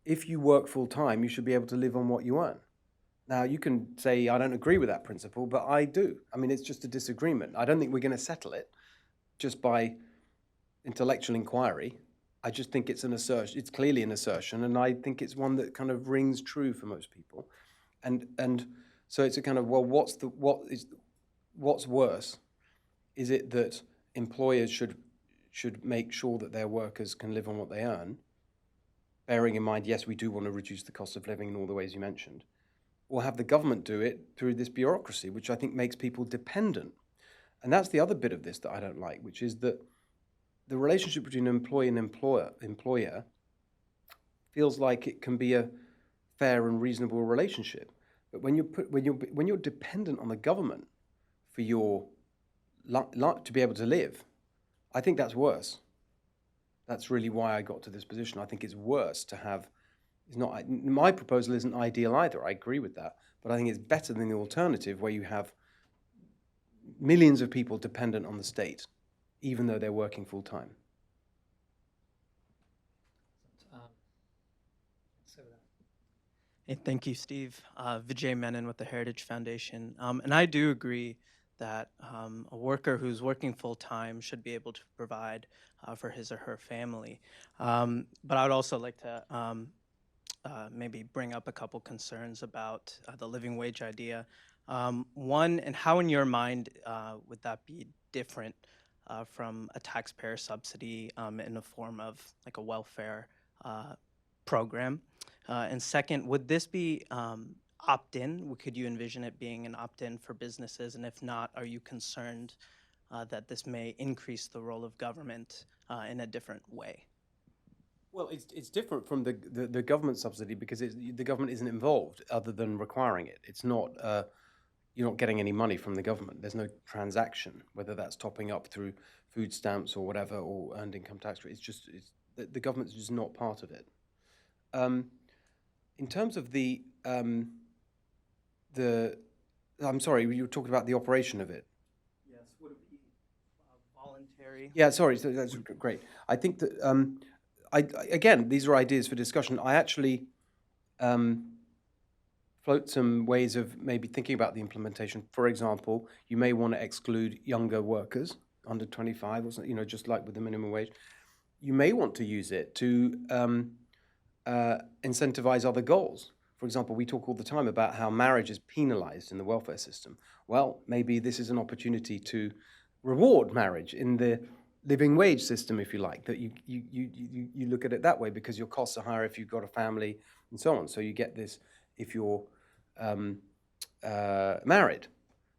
if you work full time, you should be able to live on what you earn. Now, you can say, I don't agree with that principle, but I do. I mean, it's just a disagreement. I don't think we're going to settle it just by intellectual inquiry. I just think it's an assertion. It's clearly an assertion, and I think it's one that kind of rings true for most people. And so it's a kind of, well, what's worse? Is it that employers should make sure that their workers can live on what they earn, bearing in mind, yes, we do want to reduce the cost of living in all the ways you mentioned, or have the government do it through this bureaucracy, which I think makes people dependent? And that's the other bit of this that I don't like, which is that the relationship between employee and employer feels like it can be a fair and reasonable relationship. But when you're dependent on the government for your to be able to live, I think that's worse. That's really why I got to this position. I think it's worse to have. It's not my proposal isn't ideal either. I agree with that, but I think it's better than the alternative where you have millions of people dependent on the state, even though they're working full time. Hey, thank you, Steve. Vijay Menon with the Heritage Foundation. And I do agree that a worker who's working full-time should be able to provide for his or her family. But I would also like to maybe bring up a couple concerns about the living wage idea. One, and how in your mind would that be different from a taxpayer subsidy in the form of like a welfare program? And second, would this be opt-in? Could you envision it being an opt-in for businesses? And if not, are you concerned that this may increase the role of government in a different way? Well, it's different from the government subsidy because the government isn't involved other than requiring it. It's not, you're not getting any money from the government. There's no transaction, whether that's topping up through food stamps or whatever, or earned income tax rate. The government's just not part of it. In terms of I'm sorry, you were talking about the operation of it. Yes, would it be voluntary? Yeah, sorry, so that's great. I think that, again, these are ideas for discussion. I actually float some ways of maybe thinking about the implementation. For example, you may want to exclude younger workers, under 25, or something, just like with the minimum wage. You may want to use it to incentivize other goals. For example, we talk all the time about how marriage is penalized in the welfare system. Well, maybe this is an opportunity to reward marriage in the living wage system, if you like, that you look at it that way because your costs are higher if you've got a family and so on. So you get this if you're married,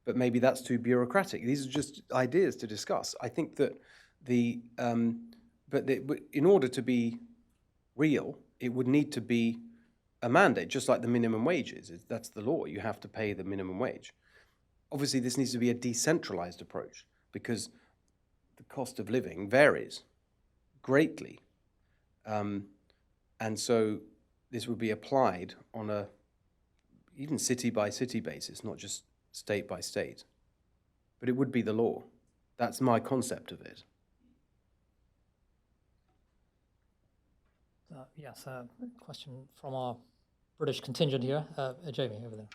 but maybe that's too bureaucratic. These are just ideas to discuss. I think that in order to be real, it would need to be a mandate, just like the minimum wage is. That's the law. You have to pay the minimum wage. Obviously, this needs to be a decentralized approach because the cost of living varies greatly. And so this would be applied on a even city-by-city basis, not just state by state. But it would be the law. That's my concept of it. Yes, question from our British contingent here. Jamie, over there.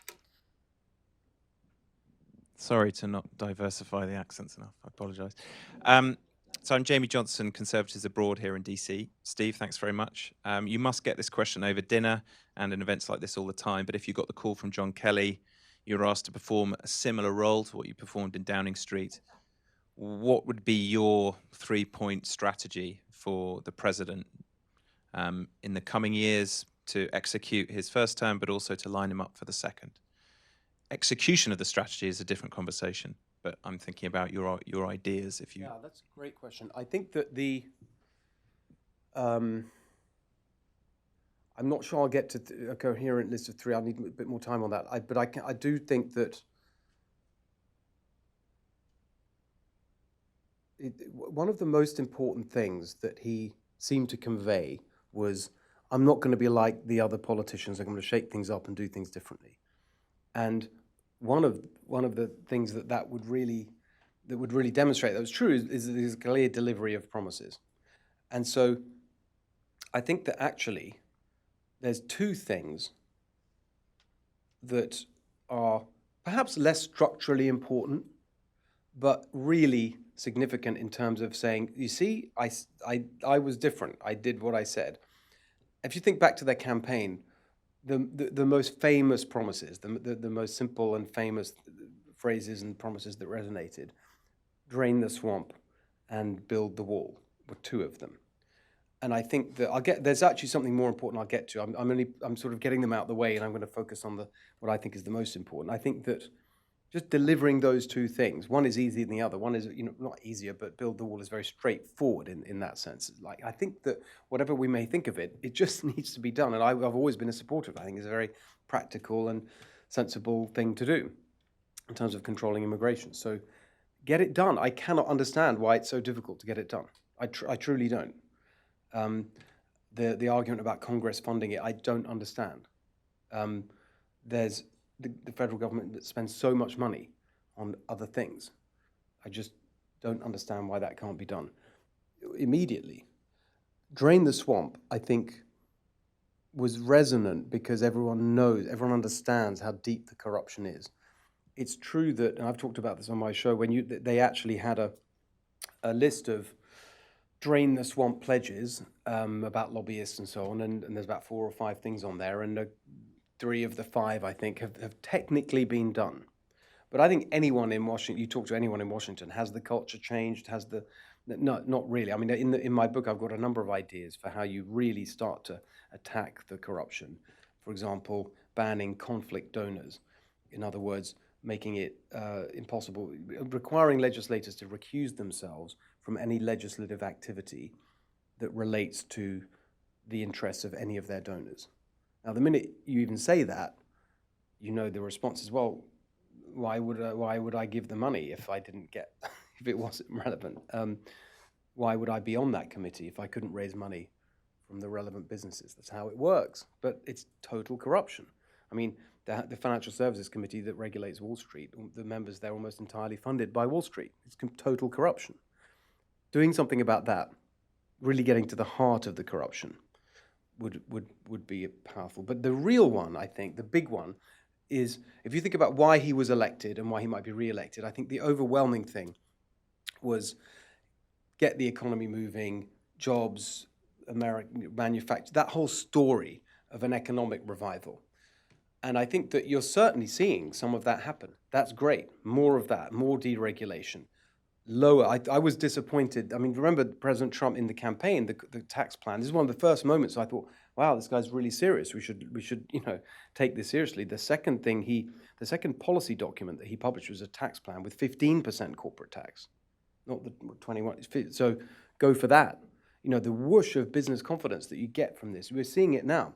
Sorry to not diversify the accents enough. I apologise. So I'm Jamie Johnson, Conservatives Abroad here in DC. Steve, thanks very much. You must get this question over dinner and in events like this all the time, but if you got the call from John Kelly, you were asked to perform a similar role to what you performed in Downing Street. What would be your 3-point strategy for the president in the coming years to execute his first term, but also to line him up for the second? Execution of the strategy is a different conversation, but I'm thinking about your ideas. If you, yeah, that's a great question. I think that I'm not sure I'll get to a coherent list of 3. I need a bit more time on that. But I do think that one of the most important things that he seemed to convey was, I'm not going to be like the other politicians. I'm going to shake things up and do things differently. And one of the things that would really demonstrate that was true is a clear delivery of promises. And so I think that actually there's 2 things that are perhaps less structurally important, but really significant in terms of saying, you see, I was different. I did what I said. If you think back to their campaign, the most famous promises, the most simple and famous phrases and promises that resonated, drain the swamp and build the wall, were 2 of them. And I think that there's actually something more important I'll get to. I'm sort of getting them out of the way, and I'm going to focus on what I think is the most important. I think that just delivering those two things. One is easier than the other. One is, not easier, but build the wall is very straightforward in that sense. Like, I think that whatever we may think of it, it just needs to be done. And I've always been a supporter of it. I think it's a very practical and sensible thing to do in terms of controlling immigration. So get it done. I cannot understand why it's so difficult to get it done. I truly don't. The argument about Congress funding it, I don't understand. There's the federal government that spends so much money on other things. I just don't understand why that can't be done immediately. Drain the swamp, I think, was resonant because everyone understands how deep the corruption is. It's true that, and I've talked about this on my show, when they actually had a list of drain the swamp pledges about lobbyists and so on, and there's about 4 or 5 things on there, and 3 of the 5, I think, have technically been done. But I think anyone in Washington, you talk to anyone in Washington, has the culture changed, no, not really. I mean, in my book, I've got a number of ideas for how you really start to attack the corruption. For example, banning conflict donors. In other words, making it impossible, requiring legislators to recuse themselves from any legislative activity that relates to the interests of any of their donors. Now, the minute you even say that, the response is, well, why would I give the money if I didn't get, if it wasn't relevant? Why would I be on that committee if I couldn't raise money from the relevant businesses? That's how it works. But it's total corruption. I mean, the Financial Services Committee that regulates Wall Street, the members there are almost entirely funded by Wall Street. It's total corruption. Doing something about that, really getting to the heart of the corruption, would be powerful. But the real one, I think, the big one, is if you think about why he was elected and why he might be re-elected, I think the overwhelming thing was get the economy moving, jobs, American manufacture, that whole story of an economic revival. And I think that you're certainly seeing some of that happen. That's great. More of that, more deregulation. Lower. I was disappointed. I mean, remember President Trump in the campaign, the tax plan. This is one of the first moments I thought, wow, this guy's really serious. We should take this seriously. The second policy document that he published was a tax plan with 15% corporate tax, not the 21. So go for that. The whoosh of business confidence that you get from this. We're seeing it now.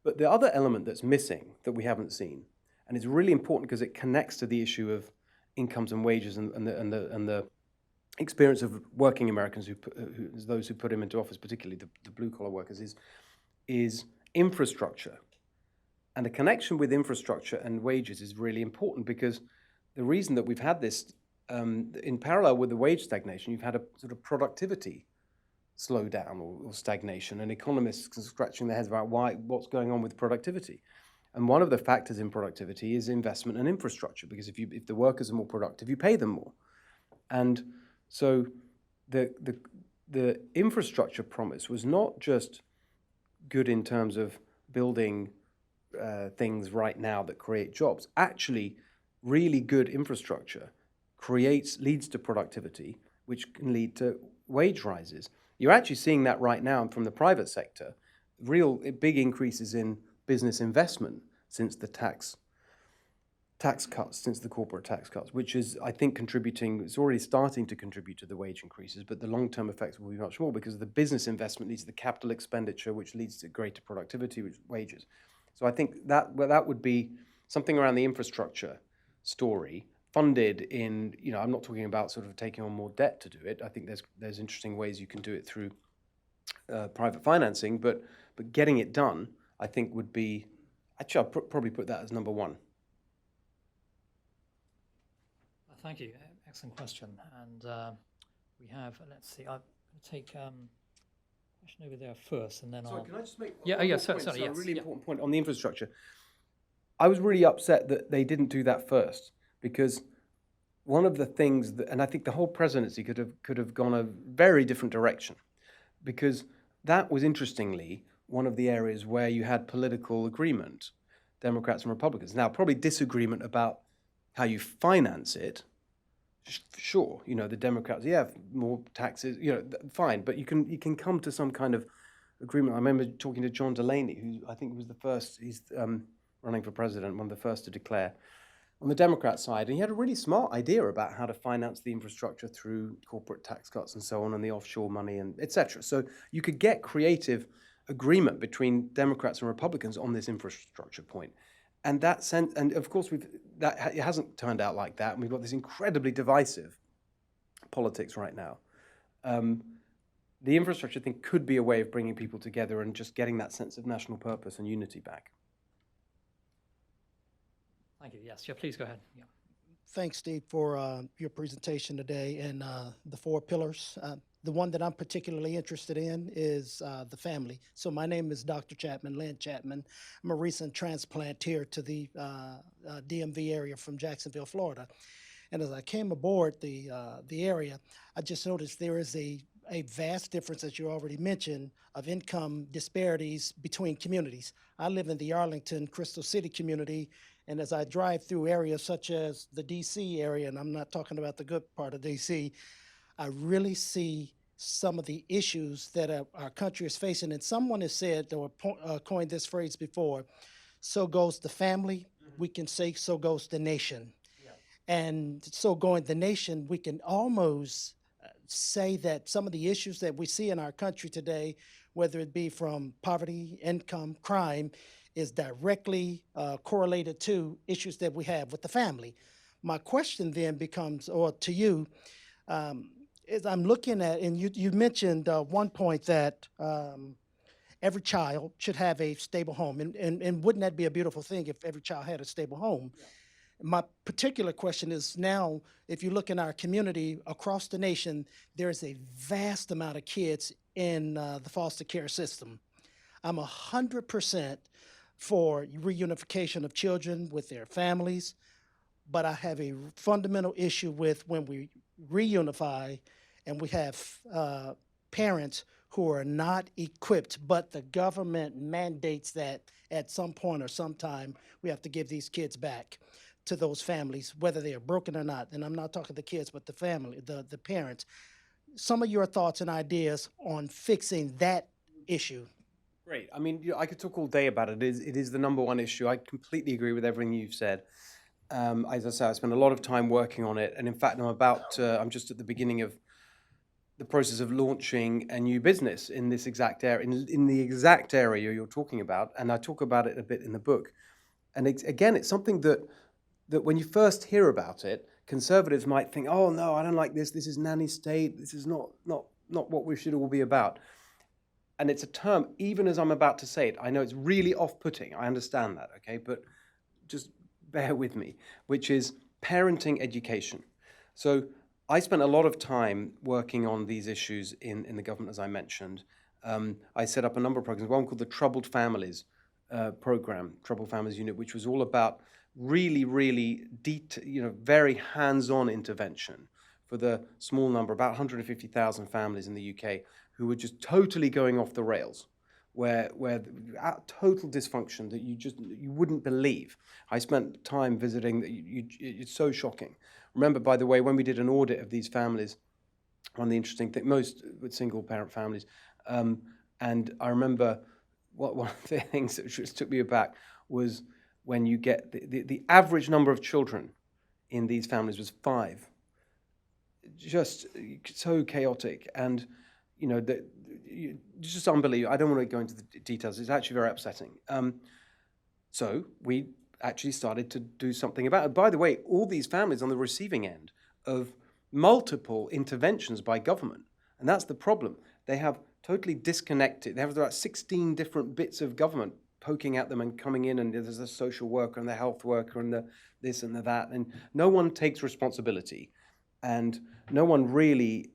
But the other element that's missing that we haven't seen, and it's really important because it connects to the issue of incomes and wages and the experience of working Americans, those who put him into office, particularly the blue-collar workers, is infrastructure. And the connection with infrastructure and wages is really important because the reason that we've had this, in parallel with the wage stagnation, you've had a sort of productivity slowdown or stagnation, and economists are scratching their heads about what's going on with productivity. And one of the factors in productivity is investment and infrastructure, because if the workers are more productive, you pay them more. And so the infrastructure promise was not just good in terms of building things right now that create jobs. Actually, really good infrastructure leads to productivity, which can lead to wage rises. You're actually seeing that right now from the private sector, real big increases in business investment since the tax cuts, since the corporate tax cuts, which is, I think, it's already starting to contribute to the wage increases, but the long-term effects will be much more because the business investment leads to the capital expenditure, which leads to greater productivity, which wages. So I think that would be something around the infrastructure story, funded in, I'm not talking about sort of taking on more debt to do it. I think there's interesting ways you can do it through private financing, but getting it done, I think would be, actually I'll probably put that as number 1. Thank you. Excellent question. And we have, let's see, I'm going to take a question over there first, and then Sorry, I'll... can I just make sorry, a yes, really yeah. important point on the infrastructure? I was really upset that they didn't do that first, because one of the things and I think the whole presidency could have gone a very different direction, because that was, interestingly, one of the areas where you had political agreement, Democrats and Republicans. Now, probably disagreement about how you finance it. Sure, the Democrats, more taxes, fine, but you can come to some kind of agreement. I remember talking to John Delaney, who I think was the first, he's running for president, one of the first to declare on the Democrat side, and he had a really smart idea about how to finance the infrastructure through corporate tax cuts and so on, and the offshore money and etc. So you could get creative agreement between Democrats and Republicans on this infrastructure point. And and of course, it hasn't turned out like that, and we've got this incredibly divisive politics right now. The infrastructure thing could be a way of bringing people together and just getting that sense of national purpose and unity back. Thank you. Yes, yeah, please go ahead. Yeah. Thanks, Steve, for your presentation today and the 4 pillars. The one that I'm particularly interested in is the family. So my name is Dr. Chapman, Lynn Chapman. I'm a recent transplant here to the DMV area from Jacksonville, Florida. And as I came aboard the area, I just noticed there is a vast difference, as you already mentioned, of income disparities between communities. I live in the Arlington, Crystal City community, and as I drive through areas such as the DC area, and I'm not talking about the good part of DC, I really see some of the issues that our country is facing. And someone has said, or coined this phrase before, so goes the family, we can say so goes the nation. And so going the nation, we can almost say that some of the issues that we see in our country today, whether it be from poverty, income, crime, is directly correlated to issues that we have with the family. My question then becomes, or to you, is I'm looking at, and you mentioned one point that every child should have a stable home. And wouldn't that be a beautiful thing if every child had a stable home? Yeah. My particular question is now, if you look in our community across the nation, there's a vast amount of kids in the foster care system. I'm 100% for reunification of children with their families, but I have a fundamental issue with when we reunify and we have parents who are not equipped, but the government mandates that at some point or sometime we have to give these kids back to those families, whether they are broken or not. And I'm not talking the kids, but the family, the parents. Some of your thoughts and ideas on fixing that issue. Great. I mean, I could talk all day about it. It is the number one issue. I completely agree with everything you've said. As I say, I spent a lot of time working on it. And in fact, I'm just at the beginning of the process of launching a new business in this exact area, in the exact area you're talking about. And I talk about it a bit in the book. And again, it's something that when you first hear about it, conservatives might think, oh, no, I don't like this. This is nanny state. This is not what we should all be about. And it's a term, even as I'm about to say it, I know it's really off-putting. I understand that, okay? But just bear with me, which is parenting education. So I spent a lot of time working on these issues in the government, as I mentioned. I set up a number of programs, one called the Troubled Families Program, Troubled Families Unit, which was all about really, really very hands-on intervention for the small number, about 150,000 families in the UK who were just totally going off the rails, where total dysfunction that you wouldn't believe. I spent time visiting. It's so shocking. Remember, by the way, when we did an audit of these families, one of the interesting things, most with single-parent families, and I remember one of the things that just took me aback was when you get the average number of children in these families was 5. Just so chaotic, and just unbelievable. I don't want to go into the details. It's actually very upsetting. So we actually started to do something about it. By the way, all these families on the receiving end of multiple interventions by government, and that's the problem. They have totally disconnected. They have about 16 different bits of government poking at them and coming in, and there's a social worker and the health worker and the this and the that, and no one takes responsibility, and no one really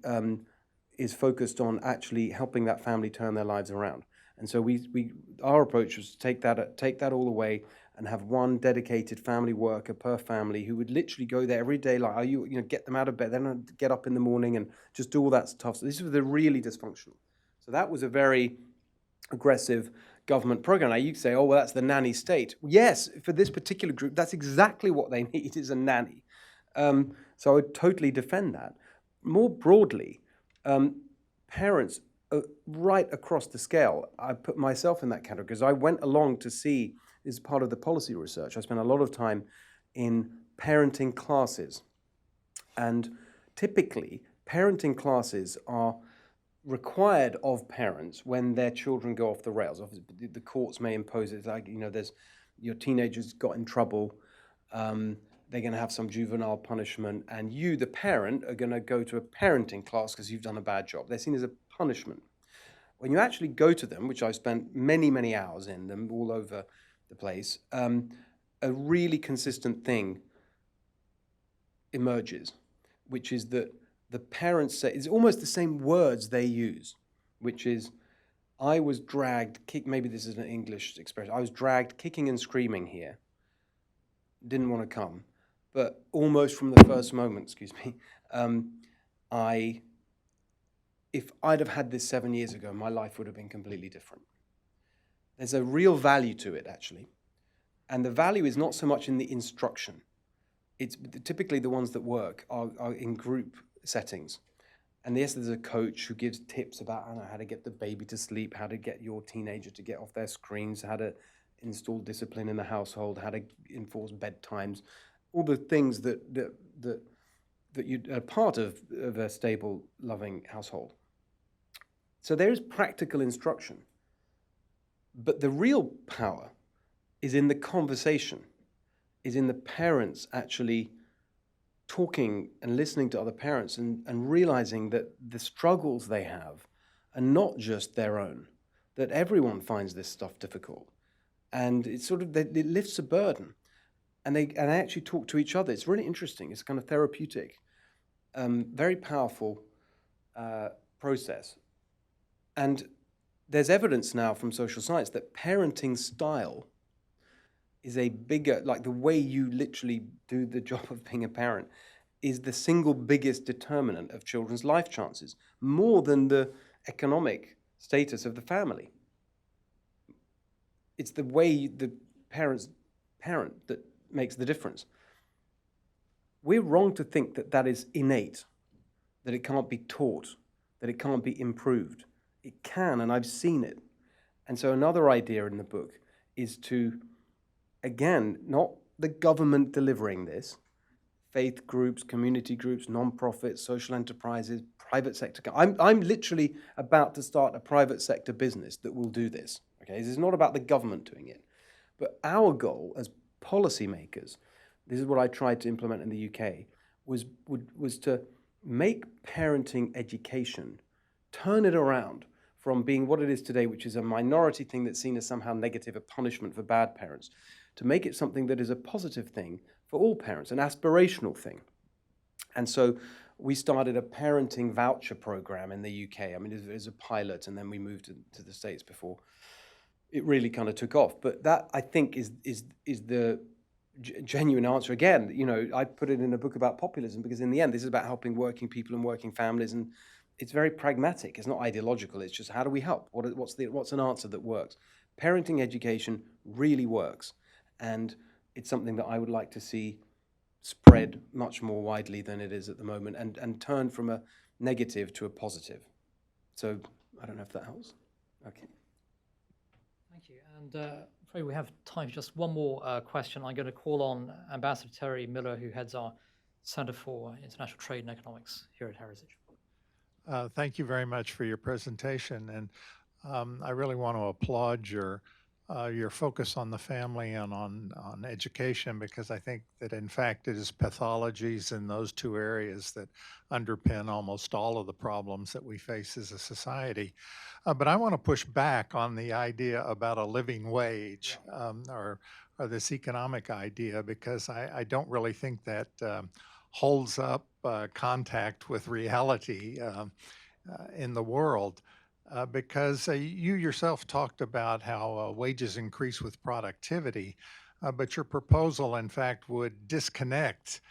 is focused on actually helping that family turn their lives around. And so our approach was to take that all away and have one dedicated family worker per family who would literally go there every day, like, get them out of bed, then get up in the morning and just do all that stuff. So this was the really dysfunctional. So that was a very aggressive government program. Now you say, oh, well, that's the nanny state. Yes, for this particular group, that's exactly what they need, is a nanny. So I would totally defend that. More broadly, parents right across the scale, I put myself in that category because I went along to see, as part of the policy research, I spent a lot of time in parenting classes. And typically, parenting classes are required of parents when their children go off the rails. Obviously, the courts may impose it, like, there's your teenagers got in trouble, they're going to have some juvenile punishment, and you, the parent, are going to go to a parenting class because you've done a bad job. They're seen as a punishment. When you actually go to them, which I've spent many, many hours in them all over the place, a really consistent thing emerges, which is that the parents say, it's almost the same words they use, which is, I was dragged, maybe this is an English expression, I was dragged kicking and screaming here, didn't want to come, but almost from the first moment, if I'd have had this 7 years ago, my life would have been completely different. There's a real value to it, actually. And the value is not so much in the instruction. It's typically the ones that work are in group settings. And yes, there's a coach who gives tips about how to get the baby to sleep, how to get your teenager to get off their screens, how to install discipline in the household, how to enforce bedtimes, all the things that you are part of a stable, loving household. So there is practical instruction. But the real power is in the conversation, is in the parents actually talking and listening to other parents and realizing that the struggles they have are not just their own, that everyone finds this stuff difficult. And it's sort of, it lifts a burden. And they actually talk to each other. It's really interesting. It's kind of therapeutic, very powerful process. And there's evidence now from social science that parenting style is a bigger, like the way you literally do the job of being a parent, is the single biggest determinant of children's life chances, more than the economic status of the family. It's the way the parents parent that makes the difference. We're wrong to think that that is innate, that it can't be taught, that it can't be improved. It can, and I've seen it. And so another idea in the book is to, again, not the government delivering this, faith groups, community groups, non-profits, social enterprises, private sector. I'm literally about to start a private sector business that will do this. Okay, this is not about the government doing it. But our goal as policymakers, this is what I tried to implement in the UK, was to make parenting education, turn it around from being what it is today, which is a minority thing that's seen as somehow negative, a punishment for bad parents, to make it something that is a positive thing for all parents, an aspirational thing. And so we started a parenting voucher program in the UK. I mean, it was a pilot, and then we moved to the States before it really kind of took off. But that, I think, is the genuine answer. Again, you know, I put it in a book about populism because in the end, this is about helping working people and working families, and it's very pragmatic. It's not ideological. It's just, how do we help? What's an answer that works? Parenting education really works, and it's something that I would like to see spread much more widely than it is at the moment, and turn from a negative to a positive. So I don't know if that helps. Okay. Thank you. And probably we have time for just one more question. I'm going to call on Ambassador Terry Miller, who heads our Center for International Trade and Economics here at Heritage. Thank you very much for your presentation, and I really want to applaud your focus on the family and on education, because I think that in fact it is pathologies in those two areas that underpin almost all of the problems that we face as a society. But I want to push back on the idea about a living wage, or this economic idea, because I don't really think that holds up contact with reality in the world. Because you yourself talked about how wages increase with productivity, but your proposal, in fact, would disconnect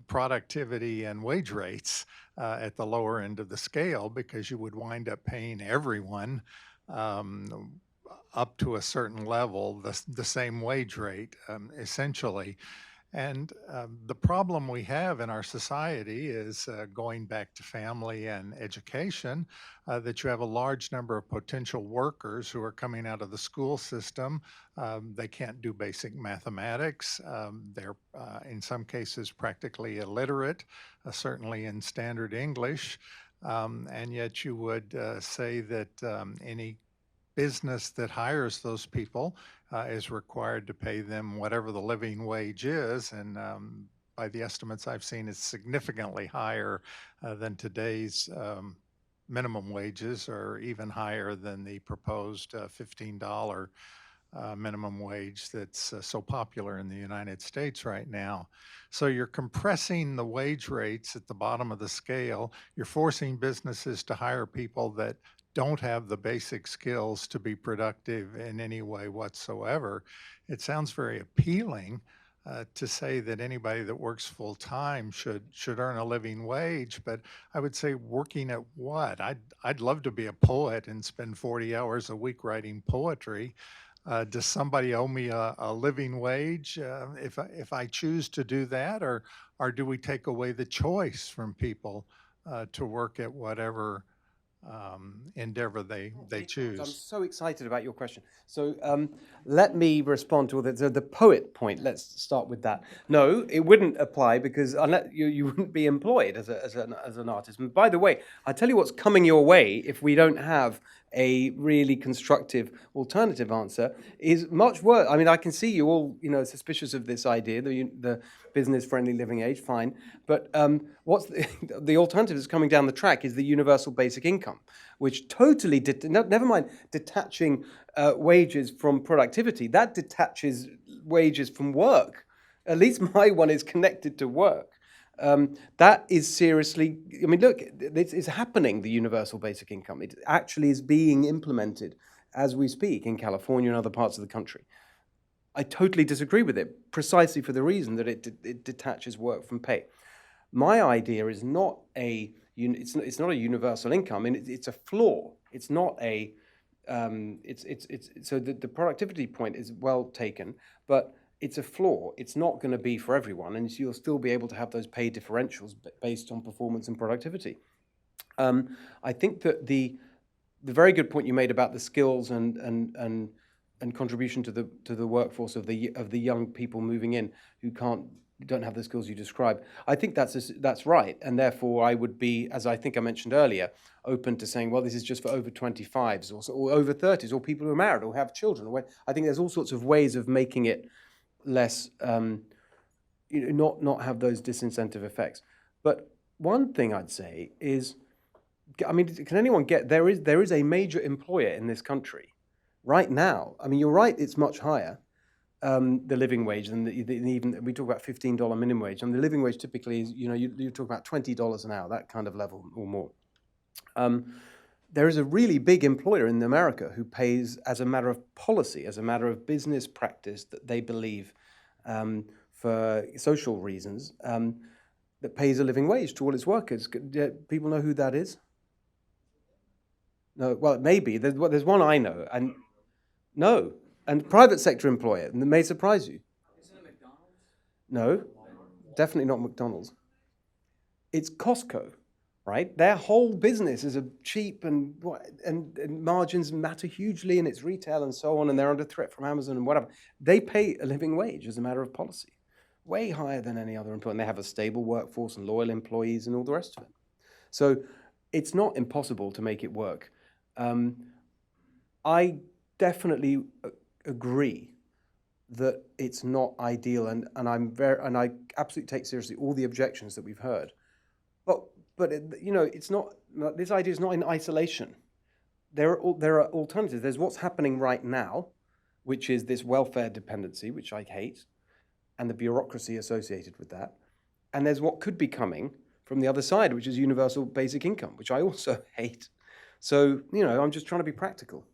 productivity and wage rates at the lower end of the scale, because you would wind up paying everyone up to a certain level the same wage rate, essentially. And the problem we have in our society is going back to family and education, that you have a large number of potential workers who are coming out of the school system. They can't do basic mathematics. They're, in some cases, practically illiterate, certainly in standard English. And yet you would say that any business that hires those people is required to pay them whatever the living wage is. And by the estimates I've seen, it's significantly higher than today's minimum wages, or even higher than the proposed $15 minimum wage that's so popular in the United States right now. So you're compressing the wage rates at the bottom of the scale. You're forcing businesses to hire people that don't have the basic skills to be productive in any way whatsoever. It sounds very appealing to say that anybody that works full time should earn a living wage, but I would say, working at what? I'd love to be a poet and spend 40 hours a week writing poetry. Does somebody owe me a living wage if I choose to do that, or do we take away the choice from people to work at whatever endeavor they I'm choose? so excited about your question. So let me respond to the poet point. Let's start with that. No, it wouldn't apply, because unless you wouldn't be employed as an artist. And by the way, I tell you what's coming your way if we don't have a really constructive alternative answer is much worse. I mean, I can see you all, suspicious of this idea, the business-friendly living age, fine. But what's the alternative that's coming down the track is the universal basic income, which totally, never mind detaching wages from productivity, that detaches wages from work. At least my one is connected to work. That is seriously, I mean, look, it's happening, the universal basic income. It actually is being implemented as we speak in California and other parts of the country. I totally disagree with it, precisely for the reason that it detaches work from pay. My idea is not it's not a universal income, and it's a floor. It's not a, so the productivity point is well taken, but it's a floor. It's not going to be for everyone, and you'll still be able to have those pay differentials based on performance and productivity. I think that the very good point you made about the skills and contribution to the workforce of the young people moving in who don't have the skills you describe. I think that's right, and therefore I would be, as I think I mentioned earlier, open to saying, well, this is just for over 25s or over 30s, or people who are married or have children. I think there's all sorts of ways of making it less, not have those disincentive effects. But one thing I'd say is, I mean, can anyone get, there is a major employer in this country right now. I mean, you're right, it's much higher, the living wage, than even, we talk about $15 minimum wage. And the living wage typically is, you talk about $20 an hour, that kind of level or more. There is a really big employer in America who pays, as a matter of policy, as a matter of business practice, that they believe for social reasons, that pays a living wage to all its workers. Do people know who that is? No, well, maybe. There's one I know, and no, and private sector employer, and it may surprise you. Isn't it McDonald's? No, definitely not McDonald's. It's Costco. Right, their whole business is a cheap and margins matter hugely, and it's retail and so on, and they're under threat from Amazon and whatever. They pay a living wage as a matter of policy, way higher than any other employer, and they have a stable workforce and loyal employees and all the rest of it. So it's not impossible to make it work. I definitely agree that it's not ideal, and I absolutely take seriously all the objections that we've heard, but it's not, this idea is not in isolation. There are alternatives. There's what's happening right now, which is this welfare dependency, which I hate, and the bureaucracy associated with that. And there's what could be coming from the other side, which is universal basic income, which I also hate. So, I'm just trying to be practical.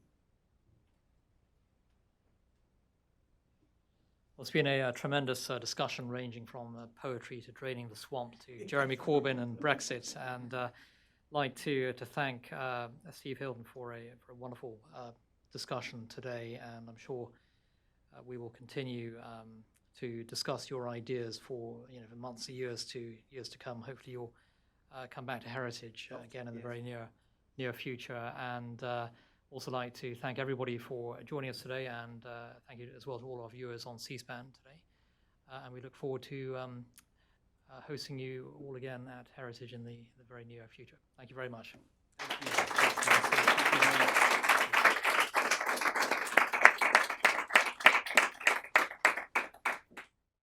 Well, it's been a tremendous discussion, ranging from poetry to draining the swamp to Jeremy Corbyn and Brexit. And I'd like to thank Steve Hilton for a wonderful discussion today. And I'm sure we will continue to discuss your ideas for for months, years to come. Hopefully, you'll come back to Heritage again in the very near future. And also like to thank everybody for joining us today, and thank you as well to all our viewers on C-SPAN today. And we look forward to hosting you all again at Heritage in the very near future. Thank you very much. Thank you.